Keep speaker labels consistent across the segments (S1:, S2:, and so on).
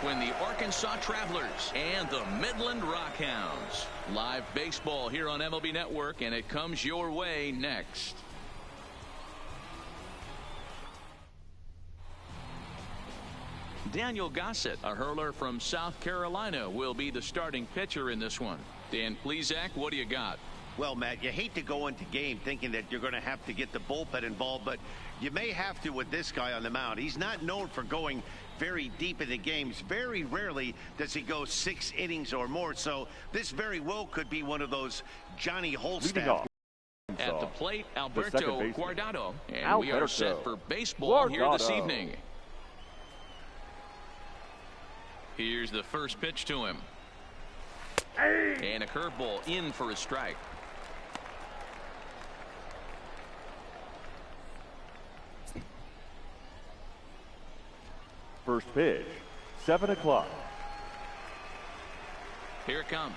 S1: between the Arkansas Travelers and the Midland Rockhounds. Live baseball here on MLB Network, and it comes your way next. Daniel Gossett, a hurler from South Carolina, will be the starting pitcher in this one. Dan Plesac, what do you got?
S2: Well, Matt, you hate to go into game thinking that you're going to have to get the bullpen involved, but you may have to with this guy on the mound. He's not known for going very deep in the games. Very rarely does he go 6 innings or more, so this very well could be one of those Johnny Holstaff.
S1: At the plate, Alberto Guardado, and we are set for baseball here this evening. Here's the first pitch to him. And a curveball in for a strike.
S3: First pitch, 7 o'clock.
S1: Here it comes.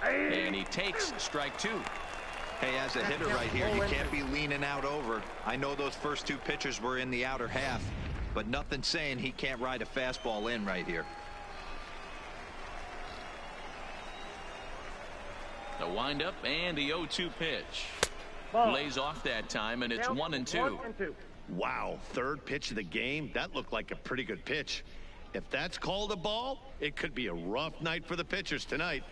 S1: And he takes strike 2.
S4: Hey, as a hitter right here, you can't be leaning out over. I know those first 2 pitchers were in the outer half, but nothing saying he can't ride a fastball in right here.
S1: The windup and the 0-2 pitch. Lays off that time, and it's 1-2.
S2: Wow, third pitch of the game. That looked like a pretty good pitch. If that's called a ball, it could be a rough night for the pitchers tonight.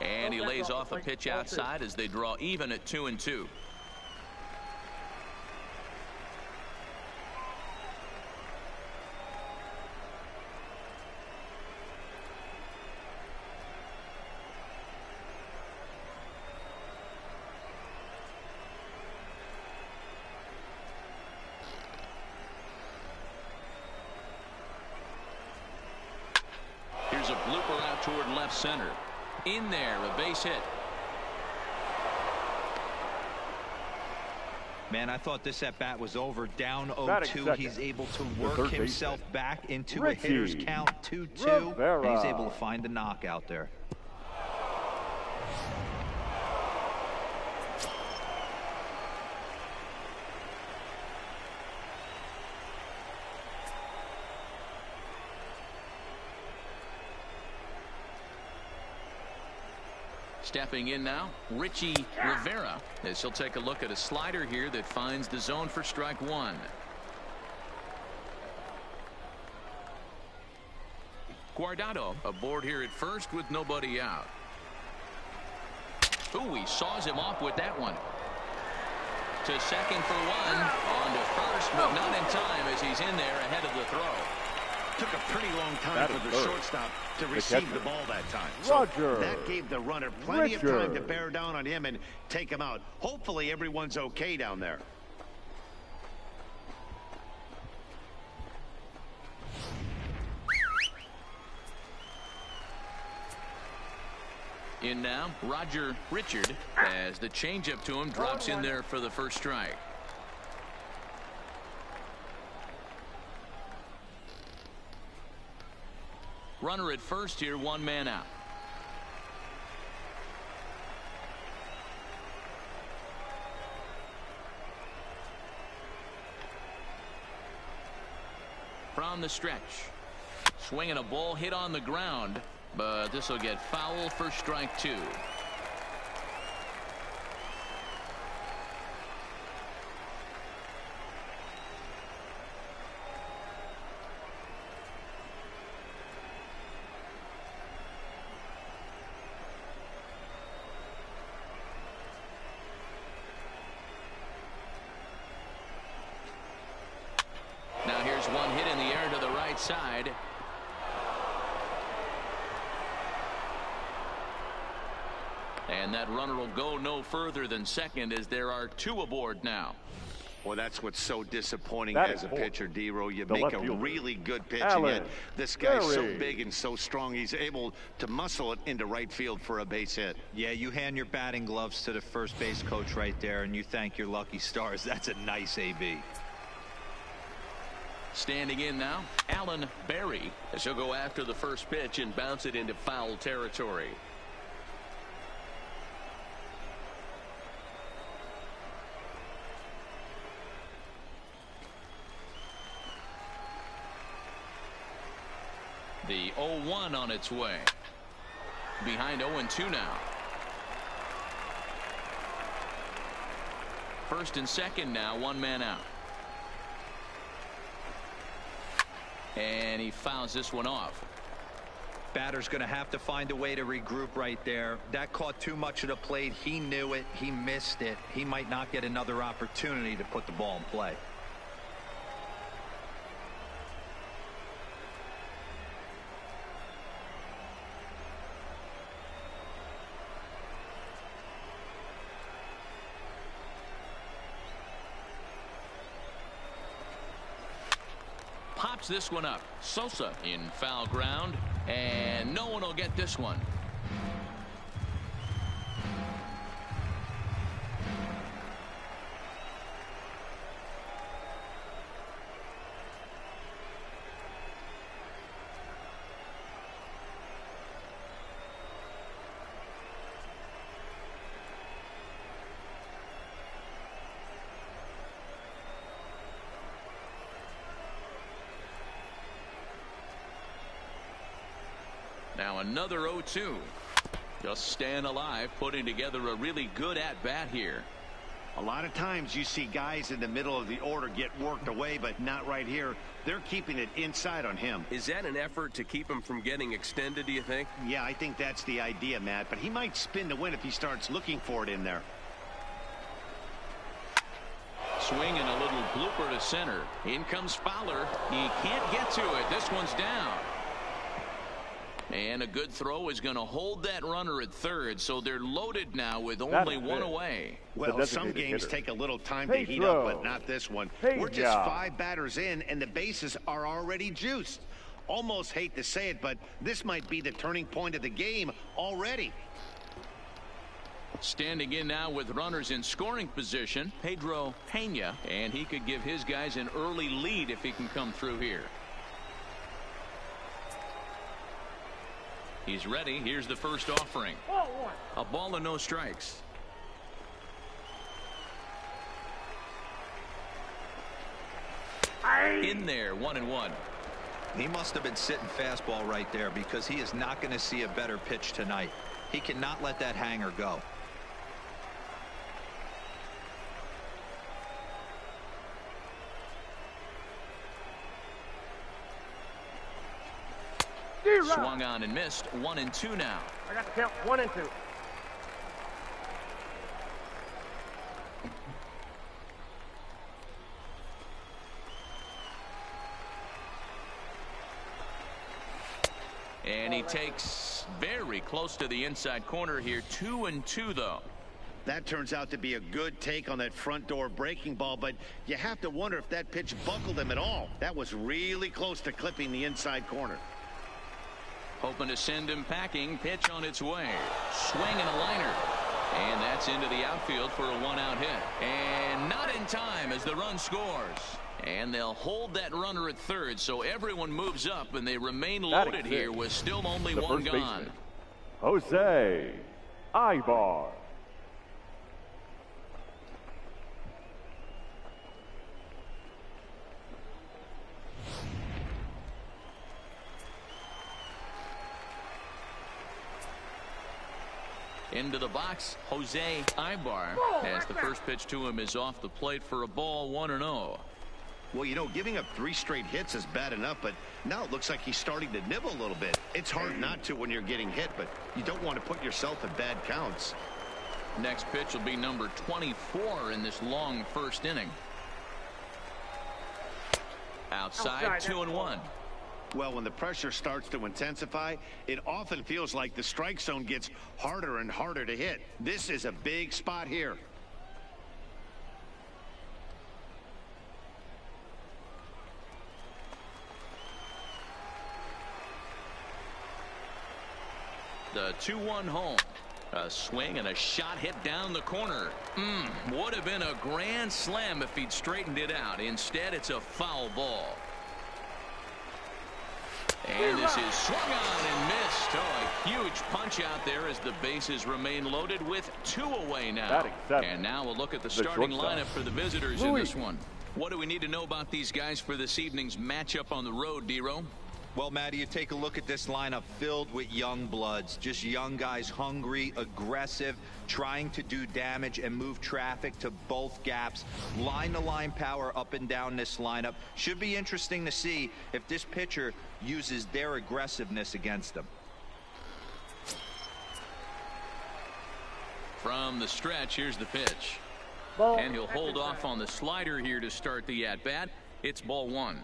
S1: And he lays off a pitch outside as they draw even at 2-2. Here's a blooper out toward left center. In there, a base hit.
S4: Man, I thought this at bat was over. Down 0-2. He's able to work himself back into a hitter's count 2-2. And he's able to find the knockout there.
S1: Stepping in now, Richie Rivera, as he'll take a look at a slider here that finds the zone for strike 1. Guardado aboard here at first with nobody out. Ooh, he saws him off with that one. To second for 1, on to first, but not in time as he's in there ahead of the throw.
S2: Took a pretty long time for the shortstop to receive the ball that time. So that gave the runner plenty of time to bear down on him and take him out. Hopefully everyone's okay down there.
S1: In now, Roger Richard, as the changeup to him drops in there for the first strike. Runner at first here, 1 man out. From the stretch. Swinging a ball hit on the ground, but this will get foul for strike 2. Now here's one hit in the air to the right side. And that runner will go no further than second as there are 2 aboard now.
S2: Well, that's what's so disappointing as a pitcher, D-Row. You make a really good pitch, and yet this guy's so big and so strong, he's able to muscle it into right field for a base hit.
S4: Yeah, you hand your batting gloves to the first base coach right there, and you thank your lucky stars. That's a nice AB.
S1: Standing in now, Alan Berry, as he'll go after the first pitch and bounce it into foul territory. The 0-1 on its way. Behind 0-2 now. First and second now, one man out. And he fouls this one off.
S4: Batter's going to have to find a way to regroup right there. That caught too much of the plate. He knew it. He missed it. He might not get another opportunity to put the ball in play.
S1: Pops this one up. Sosa in foul ground, and no one will get this one. Now another 0-2. Just staying alive, putting together a really good at-bat here.
S2: A lot of times you see guys in the middle of the order get worked away, but not right here. They're keeping it inside on him.
S5: Is that an effort to keep him from getting extended, do you think?
S2: Yeah, I think that's the idea, Matt. But he might spin to win if he starts looking for it in there.
S1: Swing and a little blooper to center. In comes Fowler. He can't get to it. This one's down. And a good throw is going to hold that runner at third, so they're loaded now with only one away.
S2: Well, some games take a little time to heat up, but not this one. We're just 5 batters in, and the bases are already juiced. Almost hate to say it, but this might be the turning point of the game already.
S1: Standing in now with runners in scoring position, Pedro Pena, and he could give his guys an early lead if he can come through here. He's ready. Here's the first offering. A ball and no strikes. In there, 1-1.
S4: He must have been sitting fastball right there because he is not going to see a better pitch tonight. He cannot let that hanger go.
S1: Swung on and missed. 1-2 now.
S6: I got the count. 1-2.
S1: And he takes very close to the inside corner here. 2-2 though.
S2: That turns out to be a good take on that front door breaking ball, but you have to wonder if that pitch buckled him at all. That was really close to clipping the inside corner.
S1: Hoping to send him packing. Pitch on its way. Swing and a liner. And that's into the outfield for a one-out hit. And not in time as the run scores. And they'll hold that runner at third, so everyone moves up, and they remain loaded here with still only one gone.
S3: Jose Ibar.
S1: Into the box, Jose Ibar, as the first pitch to him is off the plate for a ball. 1-0.
S2: Well, you know, giving up 3 straight hits is bad enough, but now it looks like he's starting to nibble a little bit. It's hard not to when you're getting hit, but you don't want to put yourself in bad counts.
S1: Next pitch will be number 24 in this long first inning. Outside, 2-1.
S2: Well, when the pressure starts to intensify, it often feels like the strike zone gets harder and harder to hit. This is a big spot here.
S1: The 2-1 home. A swing and a shot hit down the corner. Would have been a grand slam if he'd straightened it out. Instead, it's a foul ball. And this is swung on and missed. Oh, a huge punch out there as the bases remain loaded with 2 away now. And now we'll look at the starting lineup for the visitors in this one. What do we need to know about these guys for this evening's matchup on the road, Dero?
S4: Well, Matty, you take a look at this lineup filled with young bloods, just young guys, hungry, aggressive, trying to do damage and move traffic to both gaps. Line-to-line power up and down this lineup. Should be interesting to see if this pitcher uses their aggressiveness against them.
S1: From the stretch, here's the pitch. And he'll hold off on the slider here to start the at-bat. It's ball one.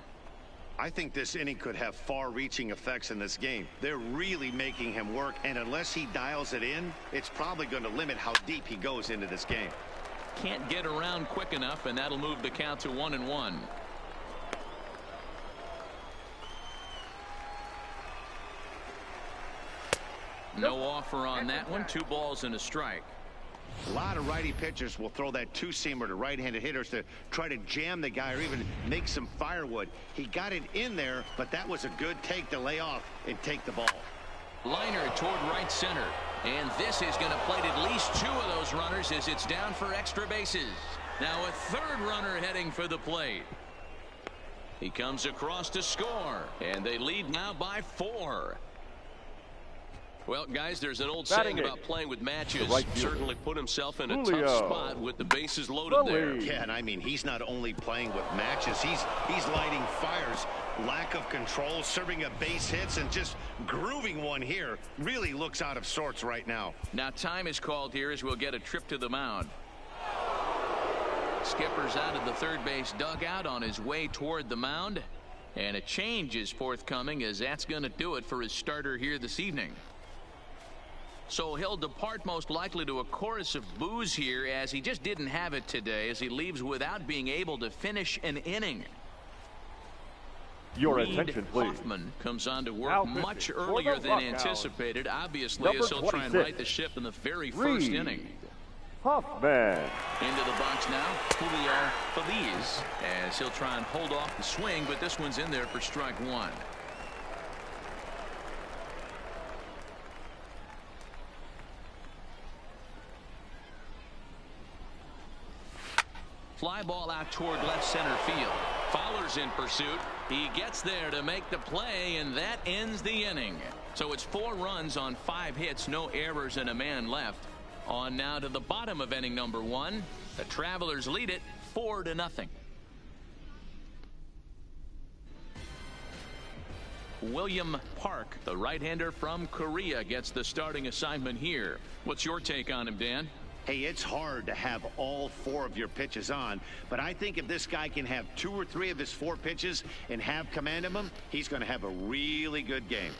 S2: I think this inning could have far-reaching effects in this game. They're really making him work, and unless he dials it in, it's probably going to limit how deep he goes into this game.
S1: Can't get around quick enough, and that'll move the count to 1-1. No offer on that one. 2 balls and a strike.
S2: A lot of righty pitchers will throw that two-seamer to right-handed hitters to try to jam the guy or even make some firewood. He got it in there, but that was a good take to lay off and take the ball.
S1: Liner toward right center. And this is going to plate at least 2 of those runners as it's down for extra bases. Now a third runner heading for the plate. He comes across to score. And they lead now by 4. Well, guys, there's an old saying about playing with matches.
S5: Certainly put himself in a
S3: Julio.
S5: tough spot with the bases loaded there.
S2: Yeah, and I mean, he's not only playing with matches, he's lighting fires. Lack of control, serving up base hits, and just grooving one here. Really looks out of sorts right now.
S1: Now time is called here as we'll get a trip to the mound. Skipper's out of the third base dugout on his way toward the mound. And a change is forthcoming as that's going to do it for his starter here this evening. So he'll depart most likely to a chorus of boos here as he just didn't have it today as he leaves without being able to finish an inning.
S3: Your
S1: Reed
S3: attention, please.
S1: Hoffman comes on to work
S3: Now
S1: much
S3: pitching for
S1: earlier
S3: the
S1: than
S3: Rockhounds.
S1: anticipated, obviously,
S3: Number
S1: as he'll try and
S3: 26,
S1: right the ship in the very first
S3: Reed
S1: inning.
S3: Hoffman.
S1: Into the box now, Julio Feliz, as he'll try and hold off the swing, but this one's in there for strike 1. Fly ball out toward left center field. Fowler's in pursuit. He gets there to make the play, and that ends the inning. So it's 4 runs on 5 hits, no errors, and a man left. On now to the bottom of inning number 1. The Travelers lead it 4-0. William Park, the right-hander from Korea, gets the starting assignment here. What's your take on him, Dan?
S2: Hey, it's hard to have all 4 of your pitches on, but I think if this guy can have 2 or 3 of his 4 pitches and have command of them, he's going to have a really good game.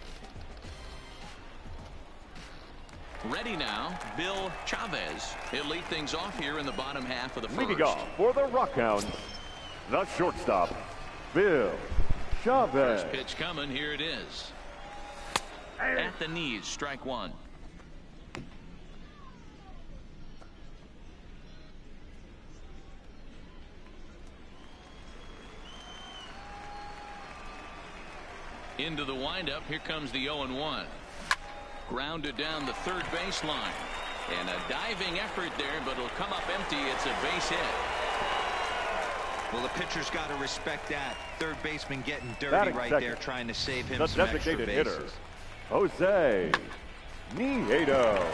S1: Ready now, Bill Chavez. He'll lead things off here in the bottom half of the first.
S3: Leading off for the Rockhounds, the shortstop, Bill Chavez.
S1: First pitch coming. Here it is. At the knees, strike 1. Into the windup. Here comes the 0-1. Grounded down the third baseline. And a diving effort there, but it'll come up empty. It's a base hit.
S4: Well, the pitcher's got to respect that. Third baseman getting dirty
S3: Batting
S4: right
S3: second,
S4: there, trying to save him
S3: the
S4: some extra
S3: designated
S4: bases.
S3: hitter, Jose Nieto.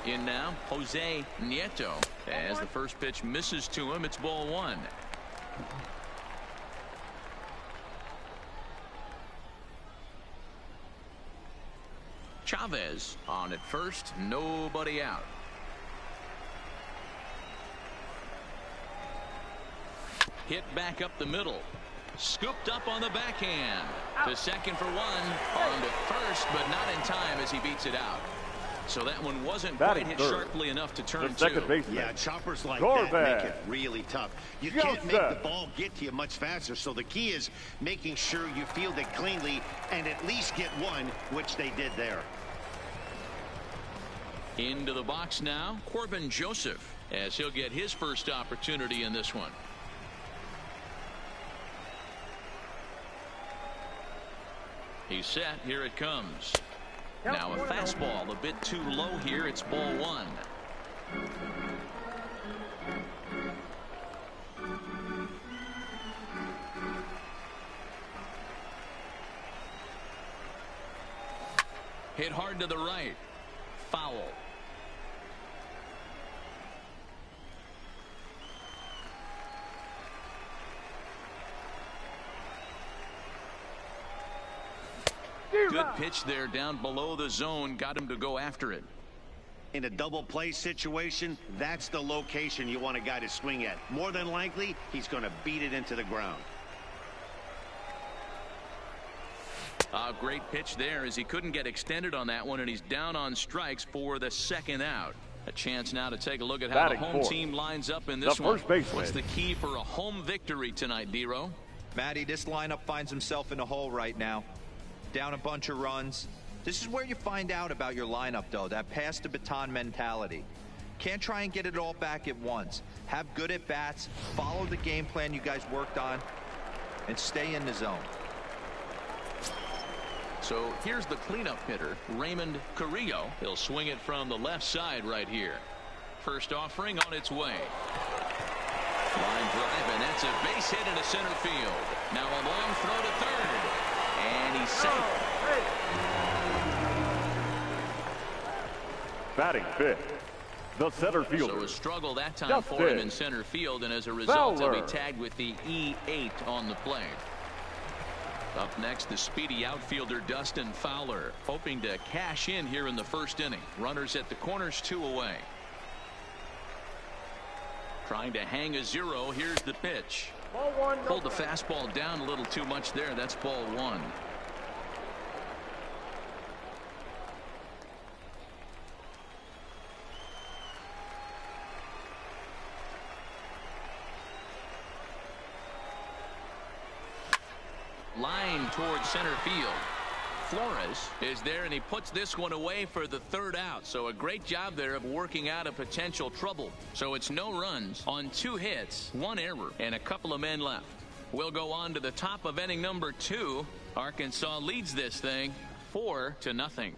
S1: In now, Jose Nieto. As the first pitch misses to him, it's ball 1. Chavez on at first, nobody out. Hit back up the middle. Scooped up on the backhand. To second for 1. On to first, but not in time as he beats it out. So that one wasn't
S3: Batting
S1: quite hit
S3: third,
S1: sharply enough to turn
S3: the second
S1: 2.
S3: baseman.
S2: Yeah, choppers like
S3: Corbett.
S2: that make it really tough. You can't make
S3: Joseph.
S2: the ball get to you much faster, so the key is making sure you field it cleanly and at least get one, which they did there.
S1: Into the box now, Corbin Joseph, as he'll get his first opportunity in this one. He's set. Here it comes. Now a fastball a bit too low here. It's ball one. Hit hard to the right. Foul. Good pitch there down below the zone. Got him to go after it.
S2: In a double play situation, that's the location you want a guy to swing at. More than likely, he's going to beat it into the ground.
S1: A great pitch there as he couldn't get extended on that one, and he's down on strikes for the second out. A chance now to take a look at how the home team lines up in this one. What's the key for a home victory tonight, D-Row?
S4: Matty, this lineup finds himself in a hole right now. Down a bunch of runs. This is where you find out about your lineup, though, that pass the baton mentality. Can't try and get it all back at once. Have good at-bats, follow the game plan you guys worked on, and stay in the zone.
S1: So here's the cleanup hitter, Raymond Carrillo. He'll swing it from the left side right here. First offering on its way. Line drive, and that's a base hit into center field. Now a long throw to third. And he's safe.
S3: Batting fifth, the center fielder.
S1: So a struggle that time for him in center field, and as a result, he'll be tagged with the E8 on the plate. Up next, the speedy outfielder Dustin Fowler, hoping to cash in here in the first inning. Runners at the corners, 2 away. Trying to hang a 0. Here's the pitch.
S3: Ball one.
S1: Pulled the fastball down a little too much there. That's ball one. Line towards center field. Flores is there, and he puts this one away for the third out. So a great job there of working out a potential trouble. So it's no runs on 2 hits, 1 error, and a couple of men left. We'll go on to the top of inning number 2. Arkansas leads this thing 4-0.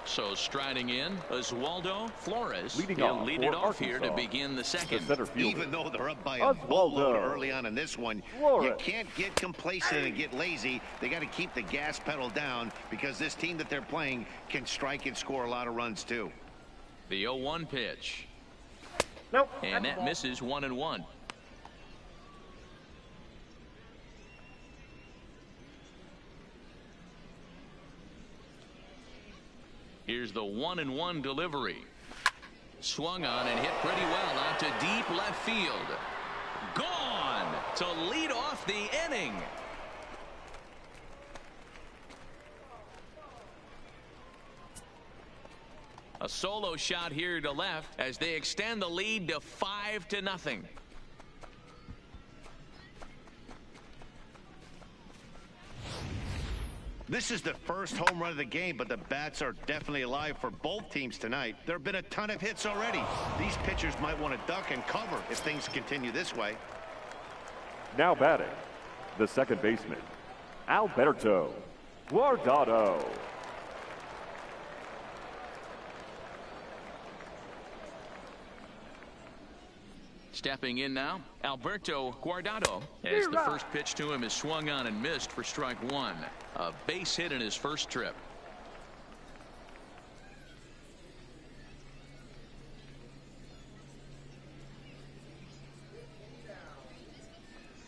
S1: So striding in, Oswaldo Flores. He'll lead it off here to begin the second.
S2: Even though they're up by a boatload early on in this one, you can't get complacent and get lazy. They got to keep the gas pedal down because this team that they're playing can strike and score a lot of runs too.
S1: The 0-1 pitch.
S3: Nope.
S1: And that misses 1-1. Here's the 1-1 delivery. Swung on and hit pretty well out to deep left field. Gone to lead off the inning. A solo shot here to left as they extend the lead to 5-0.
S2: This is the first home run of the game, but the bats are definitely alive for both teams tonight. There have been a ton of hits already. These pitchers might want to duck and cover if things continue this way.
S3: Now batting, the second baseman, Alberto Guardado.
S1: Stepping in now, Alberto Guardado, as the first pitch to him is swung on and missed for strike 1. A base hit in his first trip.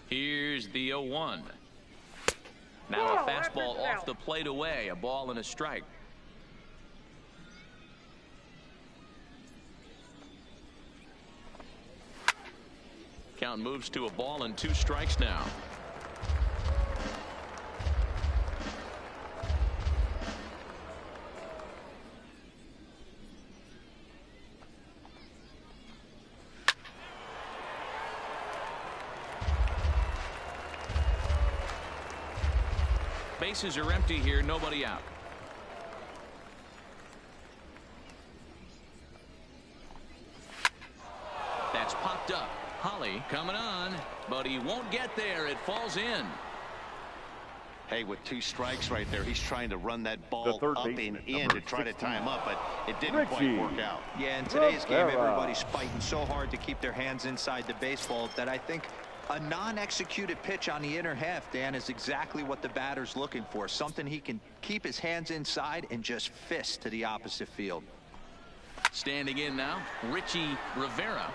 S1: Here's the 0-1. Now a fastball off the plate away, a ball and a strike. Count moves to a ball and 2 strikes now. Bases are empty here, nobody out. That's popped up. Holly coming on, but he won't get there. It falls in.
S2: Hey, with 2 strikes right there, he's trying to run that ball up and in to try to tie him up, but it didn't quite work out.
S4: Yeah, in today's game, everybody's fighting so hard to keep their hands inside the baseball that I think a non-executed pitch on the inner half, Dan, is exactly what the batter's looking for. Something he can keep his hands inside and just fist to the opposite field.
S1: Standing in now, Richie Rivera.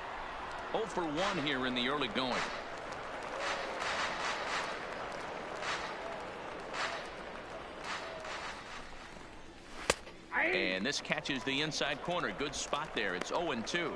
S1: 0 for 1 here in the early going. And this catches the inside corner. Good spot there. It's 0-2.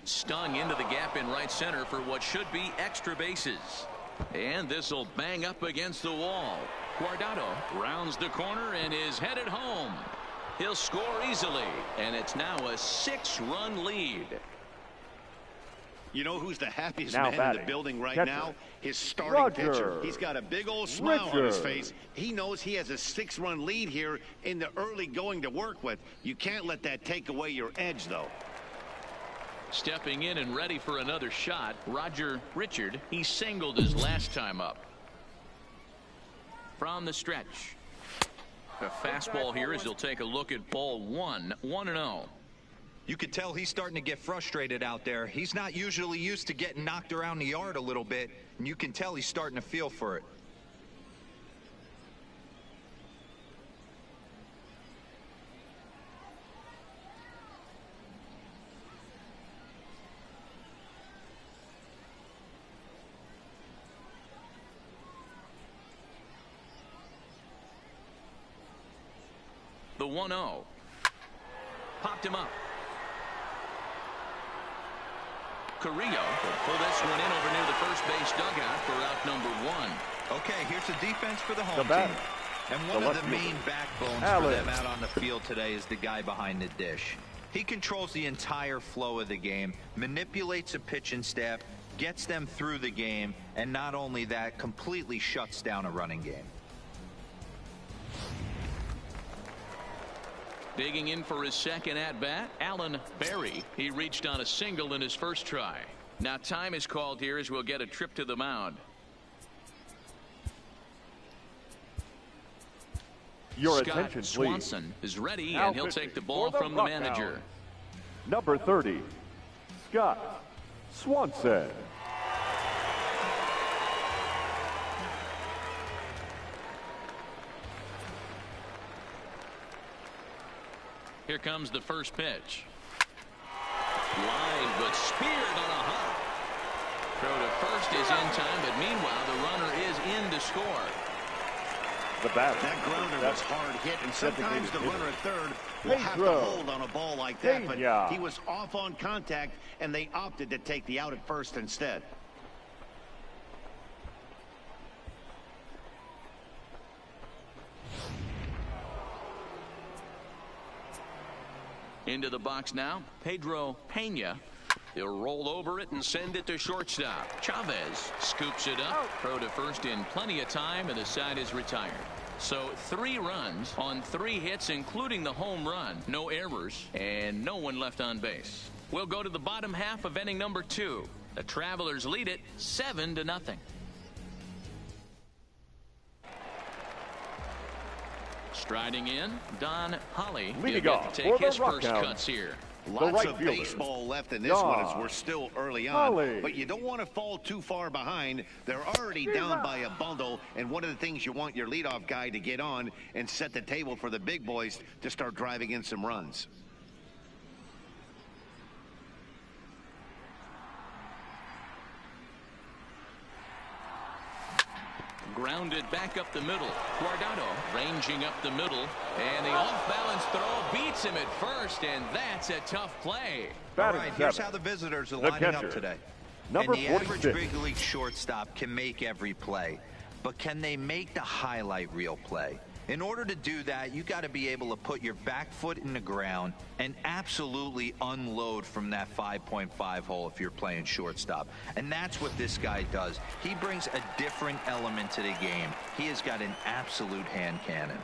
S1: Stung into the gap in right center for what should be extra bases. And this will bang up against the wall. Guardado rounds the corner and is headed home. He'll score easily, and it's now a 6-run lead.
S2: You know who's the happiest man in the building right now? His starting pitcher. He's got a big old smile on his face. He knows he has a 6-run lead here in the early going to work with. You can't let that take away your edge, though.
S1: Stepping in and ready for another shot, Roger Richard. He singled his last time up. From the stretch. A fastball here as he'll take a look at ball 1. 1-0.
S4: You could tell he's starting to get frustrated out there. He's not usually used to getting knocked around the yard a little bit, and you can tell he's starting to feel for it.
S1: The 1-0. Popped him up. Carrillo will pull this one in over near the first base dugout for out number 1.
S4: Okay, here's the defense for the home team. And one of the main backbones for them out on the field today is the guy behind the dish. He controls the entire flow of the game, manipulates a pitching staff, gets them through the game, and not only that, completely shuts down a running game.
S1: Digging in for his second at-bat, Alan Berry. He reached on a single in his first try. Now time is called here as we'll get a trip to the mound.
S3: Your
S1: Scott
S3: attention, please.
S1: Swanson is ready, and he'll take the ball from the manager.
S3: Number 30, Scott Swanson.
S1: Here comes the first pitch. Line, but speared on a hop. Throw to first is in time, but meanwhile the runner is in to score.
S2: That grounder was hard hit, and sometimes the runner at third will have to hold on a ball like that, but he was off on contact, and they opted to take the out at first instead.
S1: Into the box now, Pedro Pena. He'll roll over it and send it to shortstop. Chavez scoops it up. Throw to first in plenty of time, and the side is retired. So 3 runs on 3 hits, including the home run. No errors, and no one left on base. We'll go to the bottom half of inning number 2. The Travelers lead it 7-0. Striding in, Don Holly. He'll get to take his first cuts here.
S2: Lots of baseball left in this one as we're still early on. But you don't want to fall too far behind. They're already down by a bundle, and one of the things you want your leadoff guy to get on and set the table for the big boys to start driving in some runs.
S1: grounded back up the middle. Guardado ranging up the middle. And the off-balance throw beats him at first, and that's a tough play.
S4: All right, here's how the visitors are lining up today.
S3: Number
S4: and the average
S3: 46.
S4: big league shortstop can make every play, but can they make the highlight reel play? In order to do that, you got to be able to put your back foot in the ground and absolutely unload from that 5.5 hole if you're playing shortstop. And that's what this guy does. He brings a different element to the game. He has got an absolute hand cannon.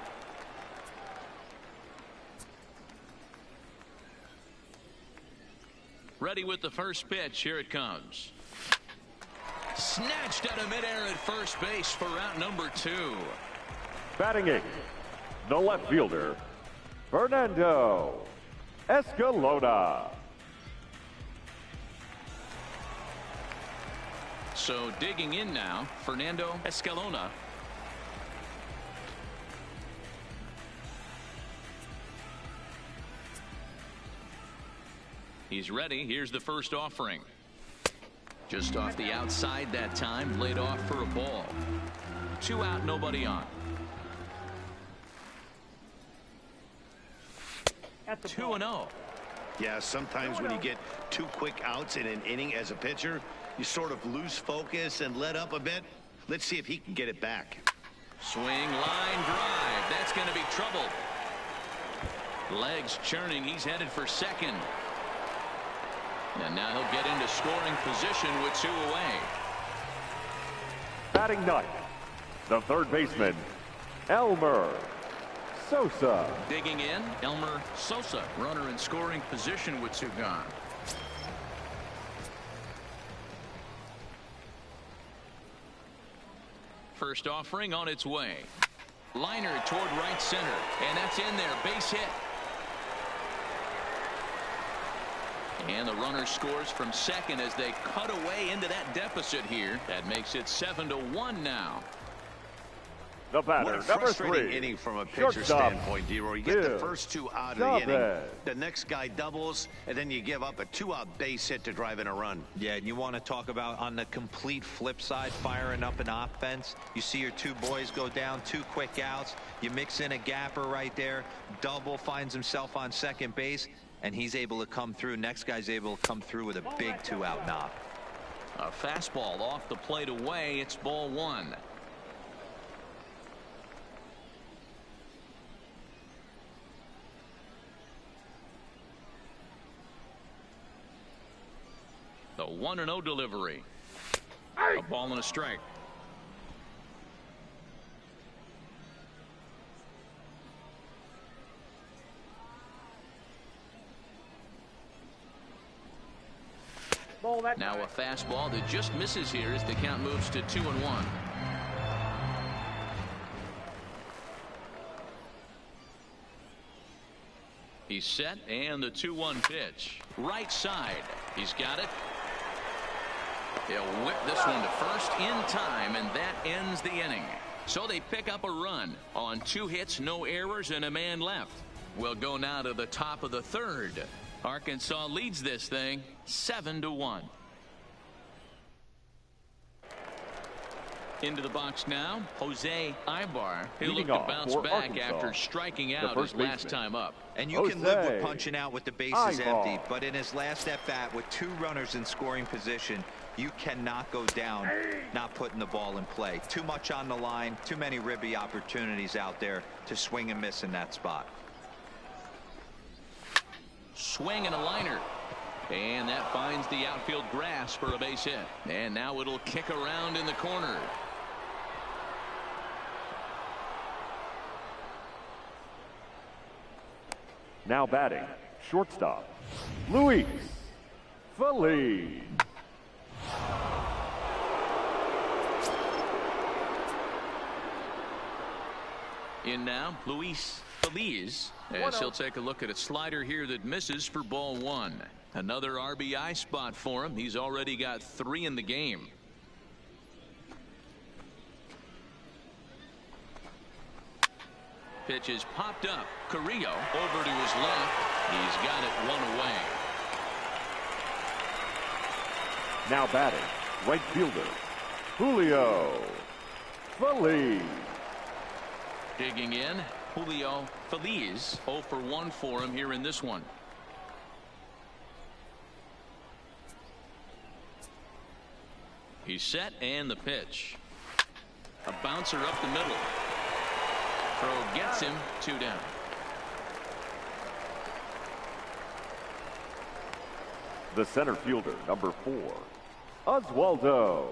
S1: Ready with the first pitch. Here it comes. Snatched out of midair at first base for route number 2.
S3: Batting 8, the left fielder, Fernando Escalona.
S1: So digging in now, Fernando Escalona. He's ready. Here's the first offering. Just off the outside that time, laid off for a ball. 2 out, nobody on. 2-0.
S2: Yeah, sometimes when you get 2 quick outs in an inning as a pitcher, you sort of lose focus and let up a bit. Let's see if he can get it back.
S1: Swing, line drive. That's going to be trouble. Legs churning. He's headed for second. And now he'll get into scoring position with 2 away.
S3: Batting 9, the third baseman, Elmer Sosa.
S1: Digging in, Elmer Sosa, runner in scoring position with 2 gone. First offering on its way. Liner toward right center, and that's in there. Base hit. And the runner scores from second as they cut away into that deficit here. That makes it 7-1 now.
S3: The batter,
S2: What a
S3: number
S2: frustrating
S3: 3,
S2: inning from a pitcher
S3: shortstop,
S2: standpoint, D-Roy. You get the
S3: Bill
S2: first 2 out of the inning.
S3: Chavez.
S2: The next guy doubles, and then you give up a 2-out base hit to drive in a run.
S4: Yeah, and you want to talk about on the complete flip side, firing up an offense. You see your 2 boys go down, 2 quick outs. You mix in a gapper right there. Double finds himself on second base, and he's able to come through. Next guy's able to come through with a big 2-out knock.
S1: A fastball off the plate away. It's ball 1. The 1-0 delivery. A ball and a strike. Now a fastball that just misses here as the count moves to 2-1. He's set, and the 2-1 pitch. Right side. He's got it. He'll whip this one to first in time, and that ends the inning. So they pick up a run on 2 hits, no errors, and a man left. We'll go now to the top of the 3rd. Arkansas leads this thing 7-1. Into the box now, Jose Ibar. He'll look to bounce back after striking out his last time up.
S4: And you can live with punching out with the bases empty, but in his last at bat with 2 runners in scoring position, you cannot go down not putting the ball in play. Too much on the line, too many ribby opportunities out there to swing and miss in that spot.
S1: Swing and a liner. And that finds the outfield grass for a base hit. And now it'll kick around in the corner.
S3: Now batting, shortstop, Luis Feliz.
S1: In now, Luis Feliz, as he'll take a look at a slider here that misses for ball 1. Another RBI spot for him. He's already got 3 in the game. Pitch is popped up. Carrillo over to his left. He's got it 1 away.
S3: Now batting, right fielder, Julio Feliz.
S1: Digging in, Julio Feliz. 0 for 1 for him here in this one. He's set, and the pitch. A bouncer up the middle. Throw gets him, 2 down.
S3: The center fielder, number 4, Oswaldo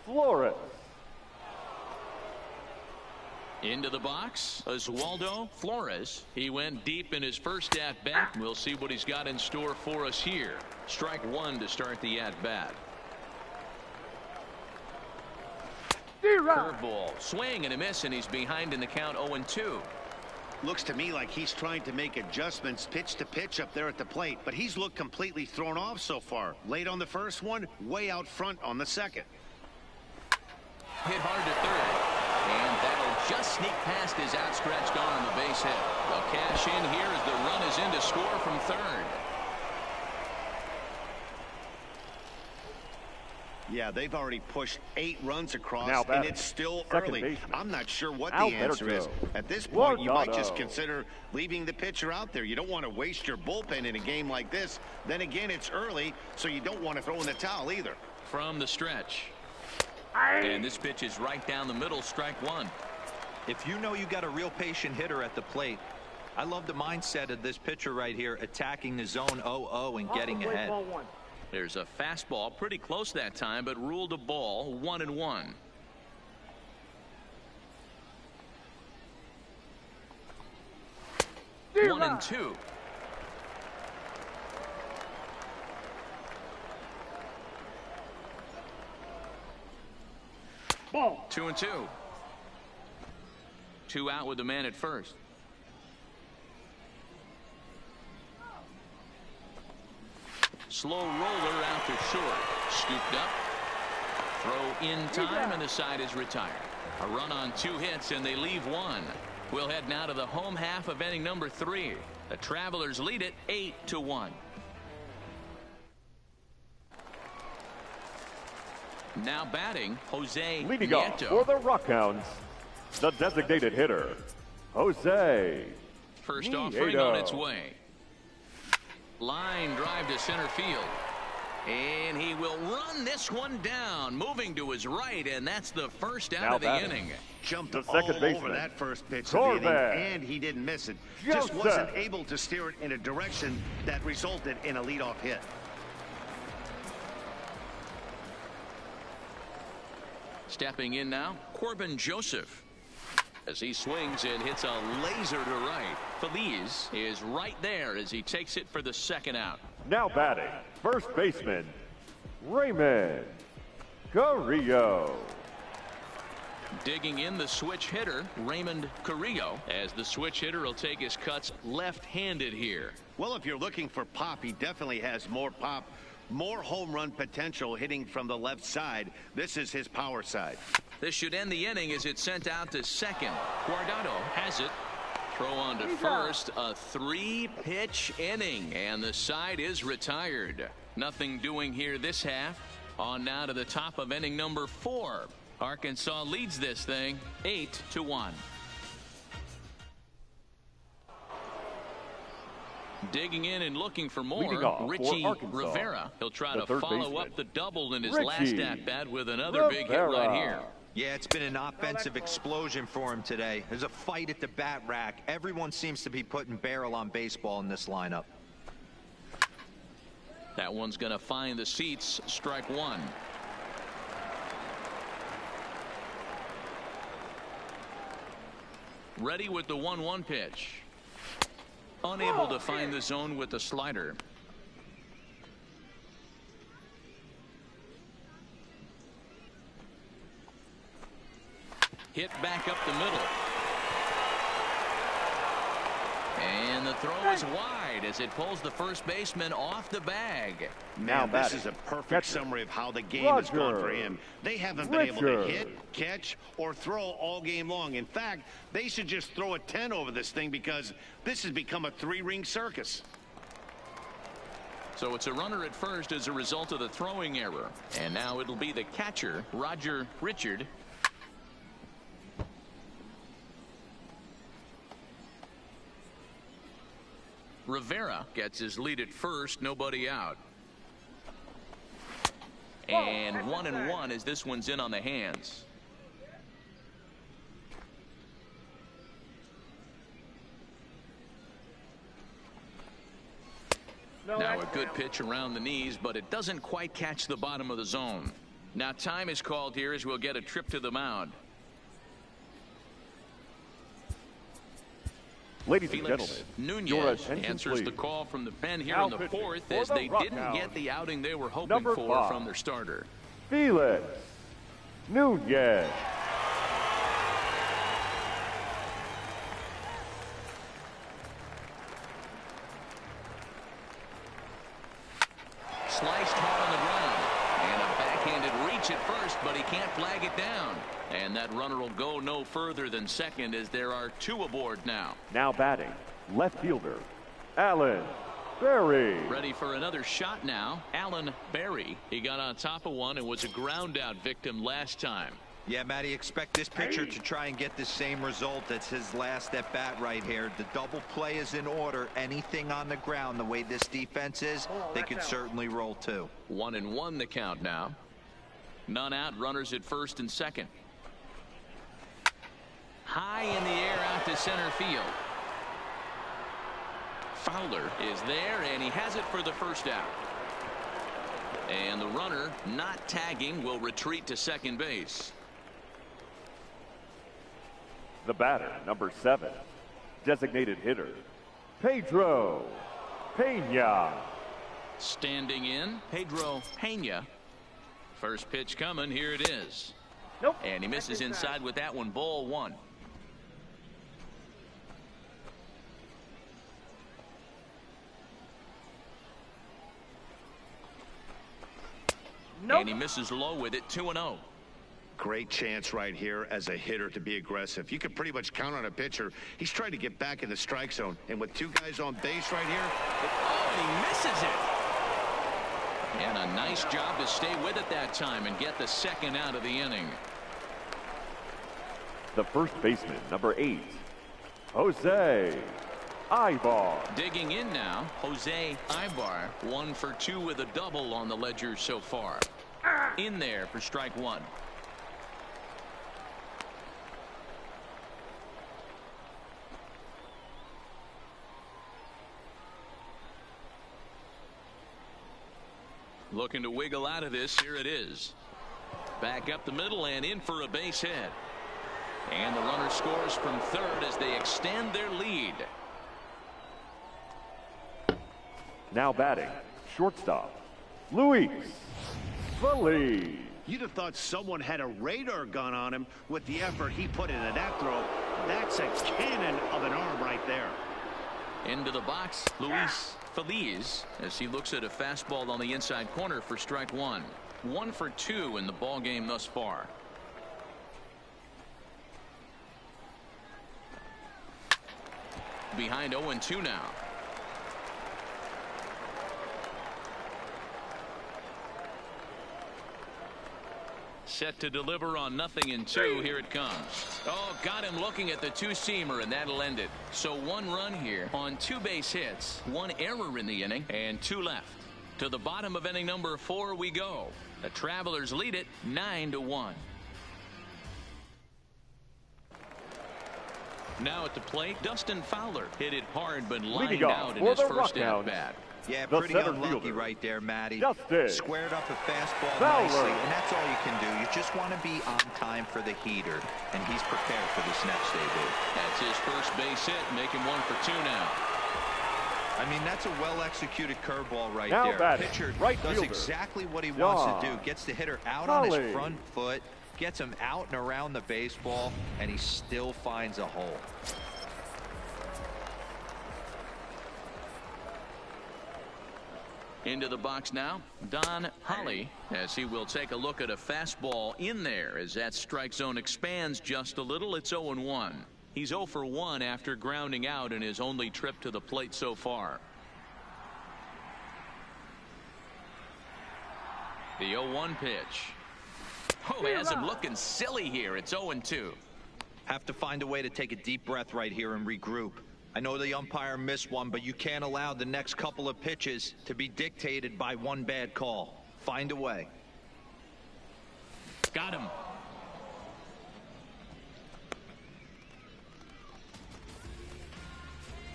S3: Flores.
S1: Into the box, Oswaldo Flores. He went deep in his first at-bat. We'll see what he's got in store for us here. Strike 1 to start the at-bat. Curveball, swing and a miss, and he's behind in the count 0-2.
S2: Looks to me like he's trying to make adjustments pitch to pitch up there at the plate, but he's looked completely thrown off so far. Late on the first one, way out front on the second.
S1: Hit hard to third, and that'll just sneak past his outstretched arm, the base hit. They'll cash in here as the run is in to score from third.
S2: Yeah, they've already pushed 8 runs across,
S3: now
S2: and it's still early.
S3: Baseman.
S2: I'm not sure what the
S3: Alberto
S2: answer is. At this point, you might just
S3: Guardado.
S2: consider leaving the pitcher out there. You don't want to waste your bullpen in a game like this. Then again, it's early, so you don't want to throw in the towel either.
S1: From the stretch. And this pitch is right down the middle, strike 1.
S4: If you know you got a real patient hitter at the plate, I love the mindset of this pitcher right here, attacking the zone 0-0 and getting ahead.
S1: There's a fastball pretty close that time, but ruled a ball, 1-1. One and 2.
S3: Ball.
S1: 2-2. 2 out with the man at first. Slow roller out to short. Scooped up. Throw in time, and the side is retired. A run on 2 hits, and they leave 1. We'll head now to the home half of inning number 3. The Travelers lead it 8-1. Now batting, Jose
S3: Leading off
S1: Nieto.
S3: for the Rockhounds, the designated hitter, Jose
S1: First
S3: Nieto.
S1: offering on its way. Line drive to center field. And he will run this one down, moving to his right, and that's the first out
S3: Now
S1: of the
S3: batting.
S1: inning.
S2: Jumped
S3: The
S2: all
S3: second
S2: over
S3: baseman,
S2: that first pitch of the inning,
S3: Corbett.
S2: and he didn't miss it. Just
S3: Joseph.
S2: wasn't able to steer it in a direction that resulted in a leadoff hit.
S1: Stepping in now, Corbin Joseph. As he swings and hits a laser to right. Feliz is right there as he takes it for the second out.
S3: Now batting, first baseman, Raymond Carrillo.
S1: Digging in the switch hitter, Raymond Carrillo, as the switch hitter will take his cuts left-handed here.
S2: Well, if you're looking for pop, he definitely has more pop, more home run potential hitting from the left side. This is his power side.
S1: This should end the inning as it's sent out to second. Guardado has it. Throw on to first. A 3-pitch inning, and the side is retired. Nothing doing here this half. On now to the top of inning number 4. Arkansas leads this thing 8-1. Digging in and looking for more,
S3: Leading off for
S1: Richie
S3: Arkansas,
S1: Rivera. He'll try
S3: the
S1: to
S3: third
S1: follow
S3: baseman,
S1: up the double in his
S3: Richie
S1: last at-bat with another big hit right here.
S4: Yeah, it's been an offensive explosion for him today. There's a fight at the bat rack. Everyone seems to be putting barrel on baseball in this lineup.
S1: That one's going to find the seats. Strike 1. Ready with the 1-1 pitch. Unable to find the zone with the slider. Hit back up the middle. And the throw is wide as it pulls the first baseman off the bag.
S2: Now, this
S3: batting,
S2: is a perfect
S3: catcher,
S2: summary of how the game has gone for
S3: Roger.
S2: him. They haven't been able to
S3: Richard.
S2: hit, catch, or throw all game long. In fact, they should just throw a 10 over this thing because this has become a 3-ring circus.
S1: So it's a runner at first as a result of the throwing error. And now it'll be the catcher, Roger Richard. Rivera gets his lead at first, nobody out. And 1-1 as this one's in on the hands. Now a good pitch around the knees, but it doesn't quite catch the bottom of the zone. Now time is called here as we'll get a trip to the mound.
S3: Ladies and gentlemen,
S1: Nunez answers the call from the pen here in the fourth as they didn't get the outing they were hoping for from their starter.
S3: Felix Nunez.
S1: Sliced hard on the ground. And a backhanded reach at first, but he can't flag it down. And that runner will go no further than second as there are two aboard now.
S3: Now batting, left fielder, Alan Berry.
S1: Ready for another shot now. Alan Berry. He got on top of one and was a ground out victim last time.
S4: Yeah, Matty, expect this pitcher to try and get the same result. That's his last at bat right here. The double play is in order. Anything on the ground, the way this defense is, they could certainly roll too.
S1: 1-1 the count now. None out, runners at first and second. High in the air out to center field. Fowler is there, and he has it for the first out. And the runner, not tagging, will retreat to second base.
S3: The batter, number 7, designated hitter, Pedro Pena.
S1: Standing in, Pedro Pena. First pitch coming, here it is.
S6: Nope.
S1: And he misses inside with that one, ball 1.
S6: Nope.
S1: And he misses low with it, 2-0.
S2: Great chance right here as a hitter to be aggressive. You can pretty much count on a pitcher. He's trying to get back in the strike zone. And with two guys on base right here.
S1: Oh, and he misses it. And a nice job to stay with it that time and get the second out of the inning.
S3: The first baseman, number 8, Jose Ibar.
S1: Digging in now, Jose Ibar, 1 for 2 with a double on the ledger so far. In there for strike 1. Looking to wiggle out of this. Here it is. Back up the middle and in for a base hit. And the runner scores from third as they extend their lead.
S3: Now batting, shortstop, Luis Feliz.
S2: You'd have thought someone had a radar gun on him with the effort he put into that throw. That's a cannon of an arm right there.
S1: Into the box, Luis Feliz, as he looks at a fastball on the inside corner for strike 1. 1 for 2 in the ball game thus far. Behind 0-2 now. Set to deliver on 0-2. Here it comes. Oh, got him looking at the two-seamer, and that'll end it. So 1 run here on 2 base hits, 1 error in the inning, and 2 left. To the bottom of inning number 4 we go. The Travelers lead it 9-1. Now at the plate, Dustin Fowler hit it hard but lined out in his first at-bat.
S4: Yeah,
S3: The
S4: pretty
S3: center
S4: unlucky
S3: fielder,
S4: right there, Matty.
S3: Justin
S4: Squared up a fastball
S3: Fowler.
S4: nicely, and that's all you can do. You just want to be on time for the heater, and he's prepared for this next debut.
S1: That's his first base hit, making 1 for 2 now.
S4: I mean, that's a well-executed curveball right
S3: Now
S4: there.
S3: batting,
S4: Pitcher
S3: right
S4: does
S3: fielder,
S4: exactly what he wants to do. Gets the hitter out on
S3: Holly.
S4: his front foot, gets him out and around the baseball, and he still finds a hole.
S1: Into the box now, Don Holly, as he will take a look at a fastball in there as that strike zone expands just a little. It's 0-1. He's 0 for 1 after grounding out in his only trip to the plate so far. The 0-1 pitch. Oh, he has him looking silly here. It's 0-2.
S4: Have to find a way to take a deep breath right here and regroup. I know the umpire missed one, but you can't allow the next couple of pitches to be dictated by one bad call. Find a way.
S1: Got him.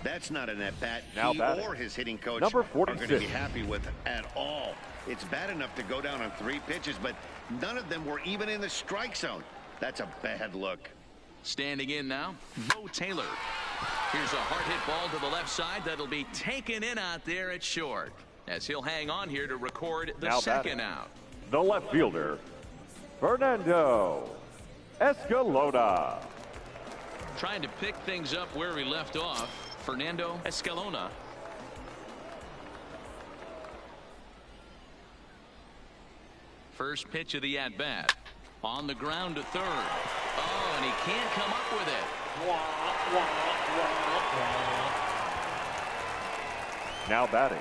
S2: That's not an at-bat
S3: Now
S2: he
S3: batting,
S2: or his hitting coach
S3: number
S2: are going to
S3: 46.
S2: be happy with at all. It's bad enough to go down on 3 pitches, but none of them were even in the strike zone. That's a bad look.
S1: Standing in now, Bo Taylor. Here's a hard hit ball to the left side that'll be taken in out there at short, as he'll hang on here to record the
S3: Now
S1: second
S3: batting,
S1: out.
S3: the left fielder, Fernando Escalona.
S1: Trying to pick things up where he left off, Fernando Escalona. First pitch of the at-bat. On the ground to third. Oh, and he can't come up with it.
S3: Now batting,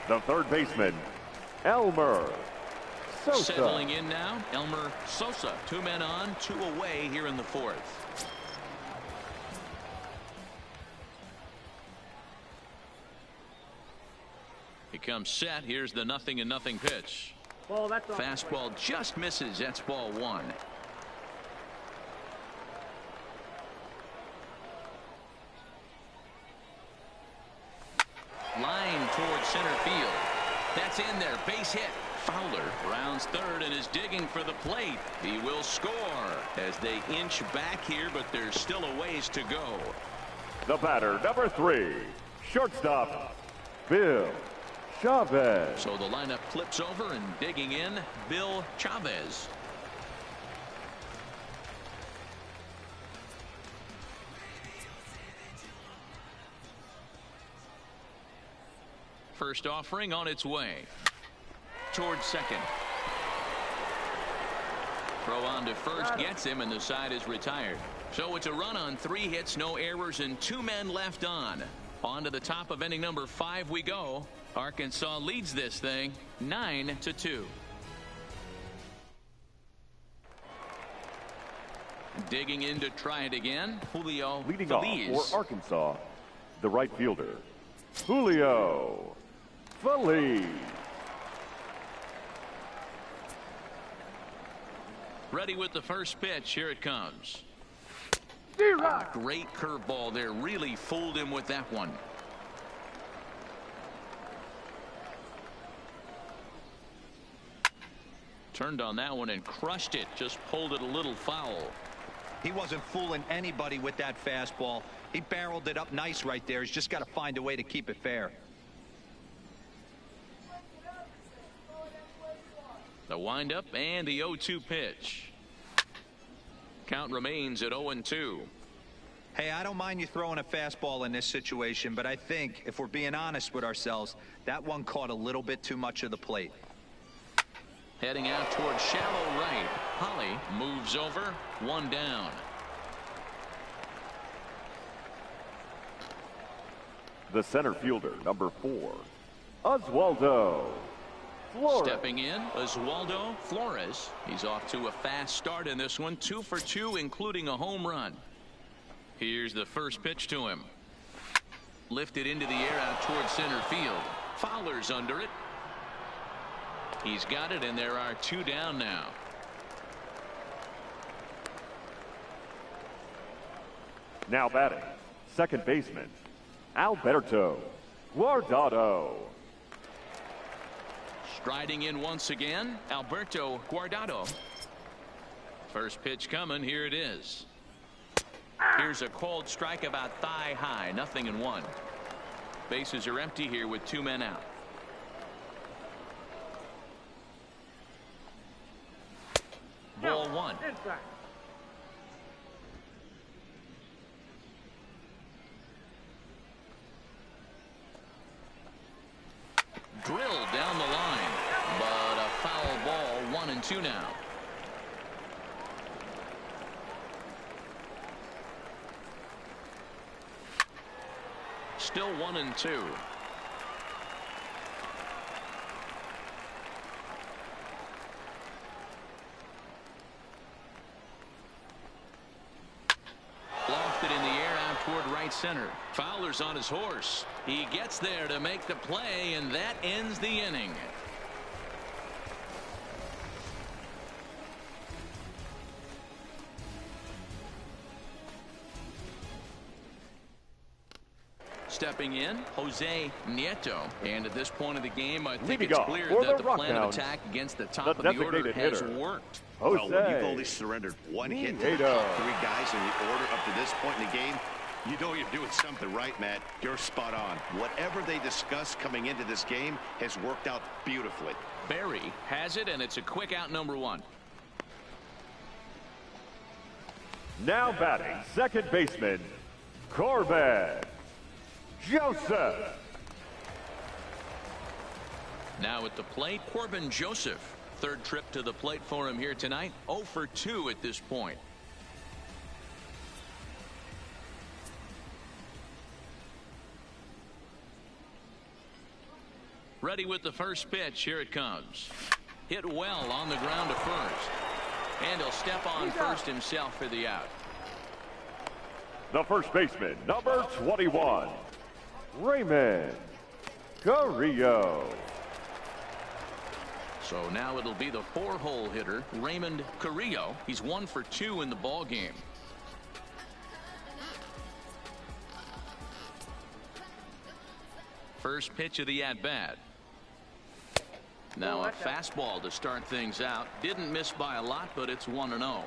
S3: the third baseman, Elmer Sosa.
S1: Settling in now, Elmer Sosa. 2 men on, 2 away here in the 4th. He comes set. Here's the 0-0 pitch.
S6: Well, that's all.
S1: Fastball just misses. That's ball 1. Line towards center field. That's in there. Base hit. Fowler rounds third and is digging for the plate. He will score as they inch back here, but there's still a ways to go.
S3: The batter, number 3, shortstop, Bill Chavez.
S1: So the lineup flips over, and digging in, Bill Chavez. First offering on its way towards second. Throw on to first gets him, and the side is retired. So it's a run on 3 hits, no errors, and 2 men left on. On to the top of inning number 5 we go. Arkansas leads this thing 9-2. Digging in to try it again, Julio
S3: Leading
S1: Feliz.
S3: off for Arkansas, the right fielder, Julio Feliz.
S1: Ready with the first pitch. Here it comes. Great curveball there. Really fooled him with that one. Turned on that one and crushed it. Just pulled it a little foul.
S4: He wasn't fooling anybody with that fastball. He barreled it up nice right there. He's just got to find a way to keep it fair.
S1: The windup and the 0-2 pitch. Count remains at 0-2.
S4: Hey, I don't mind you throwing a fastball in this situation, but I think if we're being honest with ourselves, that one caught a little bit too much of the plate.
S1: Heading out towards shallow right. Holly moves over. 1 down.
S3: The center fielder, number 4, Oswaldo Flores.
S1: Stepping in, Oswaldo Flores. He's off to a fast start in this one. 2 for 2, including a home run. Here's the first pitch to him. Lifted into the air out towards center field. Fowler's under it. He's got it, and there are 2 down now.
S3: Now batting, second baseman, Alberto Guardado.
S1: Striding in once again, Alberto Guardado. First pitch coming. Here it is. Here's a cold strike about thigh high. 0-1. Bases are empty here with 2 men out. Ball 1. Drilled down the line, but a foul ball. 1-2 now. Still 1-2. Lofted in the air out toward at right center. Fowler's on his horse. He gets there to make the play, and that ends the inning. Stepping in, Jose Nieto. And at this point of the game, I think it's clear that the plan of attack against the top of the order has worked.
S2: Well, when you've only surrendered one hit to the top 3 guys in the order up to this point in the game, you know you're doing something right, Matt. You're spot on. Whatever they discussed coming into this game has worked out beautifully.
S1: Barry has it, and it's a quick out, number 1.
S3: Now batting, second baseman, Corbin Joseph.
S1: Now at the plate, Corbin Joseph. Third trip to the plate for him here tonight. 0 for 2 at this point. Ready with the first pitch. Here it comes. Hit well on the ground to first. And he'll step on first himself for the out.
S3: The first baseman, number 21, Raymond Carrillo.
S1: So now it'll be the 4-hole hitter, Raymond Carrillo. He's 1 for 2 in the ball game. First pitch of the at-bat. Now a fastball to start things out. Didn't miss by a lot, but it's 1-0.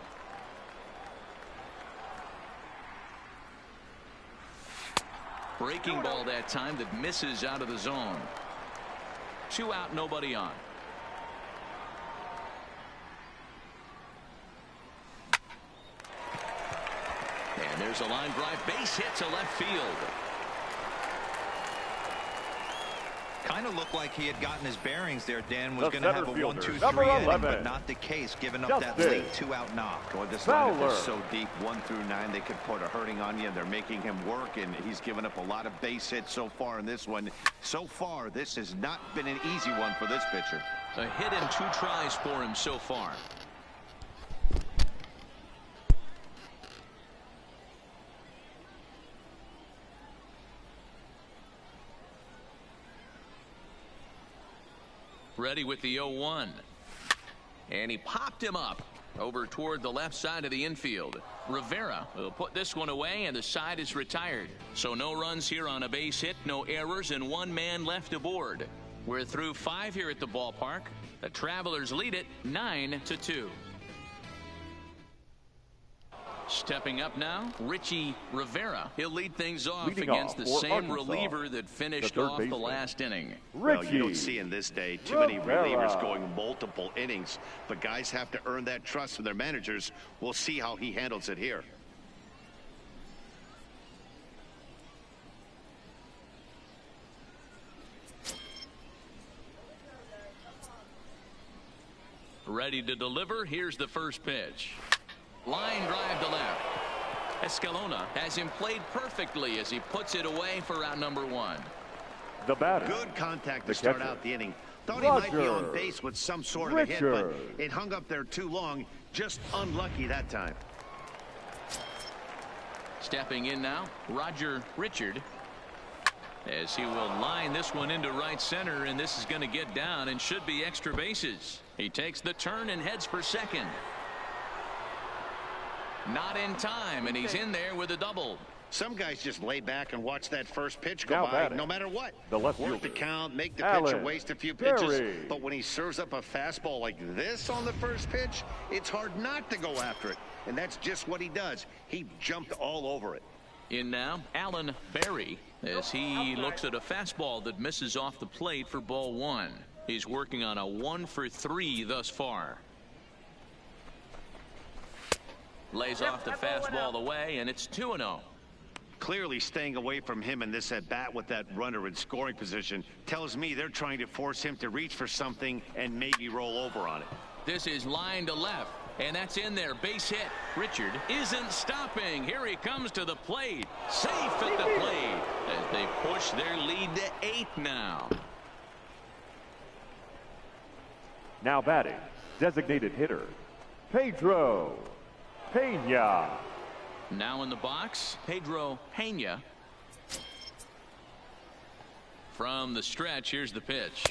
S1: Breaking ball that time that misses out of the zone. 2 out, nobody on. And there's a line drive, base hit to left field.
S4: Kind of looked like he had gotten his bearings there. Dan was going to have a 1-2-3 inning, but not the case, giving up that late 2-out knock.
S2: Well, this lineup is so deep, 1 through 9, they could put a hurting on you, and they're making him work, and he's given up a lot of base hits so far in this one. So far, this has not been an easy one for this pitcher.
S1: A hit in 2 tries for him so far. Ready with the 0-1. And he popped him up over toward the left side of the infield. Rivera will put this one away, and the side is retired. So no runs here on a base hit, no errors, and 1 man left aboard. We're through 5 here at the ballpark. The Travelers lead it 9-2. Stepping up now, Richie Rivera. He'll lead things off against the same reliever that finished off the last inning.
S2: Well, you don't see in this day too many relievers going multiple innings, but guys have to earn that trust from their managers. We'll see how he handles it here.
S1: Ready to deliver. Here's the first pitch. Line drive to left. Escalona has him played perfectly as he puts it away for out number 1.
S3: The batter.
S2: Good contact to start out the inning. Thought he might be on base with some sort of a hit, but it hung up there too long. Just unlucky that time.
S1: Stepping in now, Roger Richard, as he will line this one into right center, and this is going to get down and should be extra bases. He takes the turn and heads for second. Not in time, and he's in there with a double.
S2: Some guys just lay back and watch that first pitch go by, no matter what. Work the count, make the pitcher waste a few pitches. But when he serves up a fastball like this on the first pitch, it's hard not to go after it. And that's just what he does. He jumped all over it.
S1: In now, Alan Berry, as he looks at a fastball that misses off the plate for ball 1. He's working on a 1 for 3 thus far. Lays off the fastball away, and it's 2-0.
S2: Clearly staying away from him in this at-bat with that runner in scoring position tells me they're trying to force him to reach for something and maybe roll over on it.
S1: This is line to left, and that's in there. Base hit. Richard isn't stopping. Here he comes to the plate. Safe at the plate as they push their lead to 8 now.
S3: Now batting, designated hitter, Pedro Pena.
S1: Now in the box, Pedro Pena. From the stretch, here's the pitch.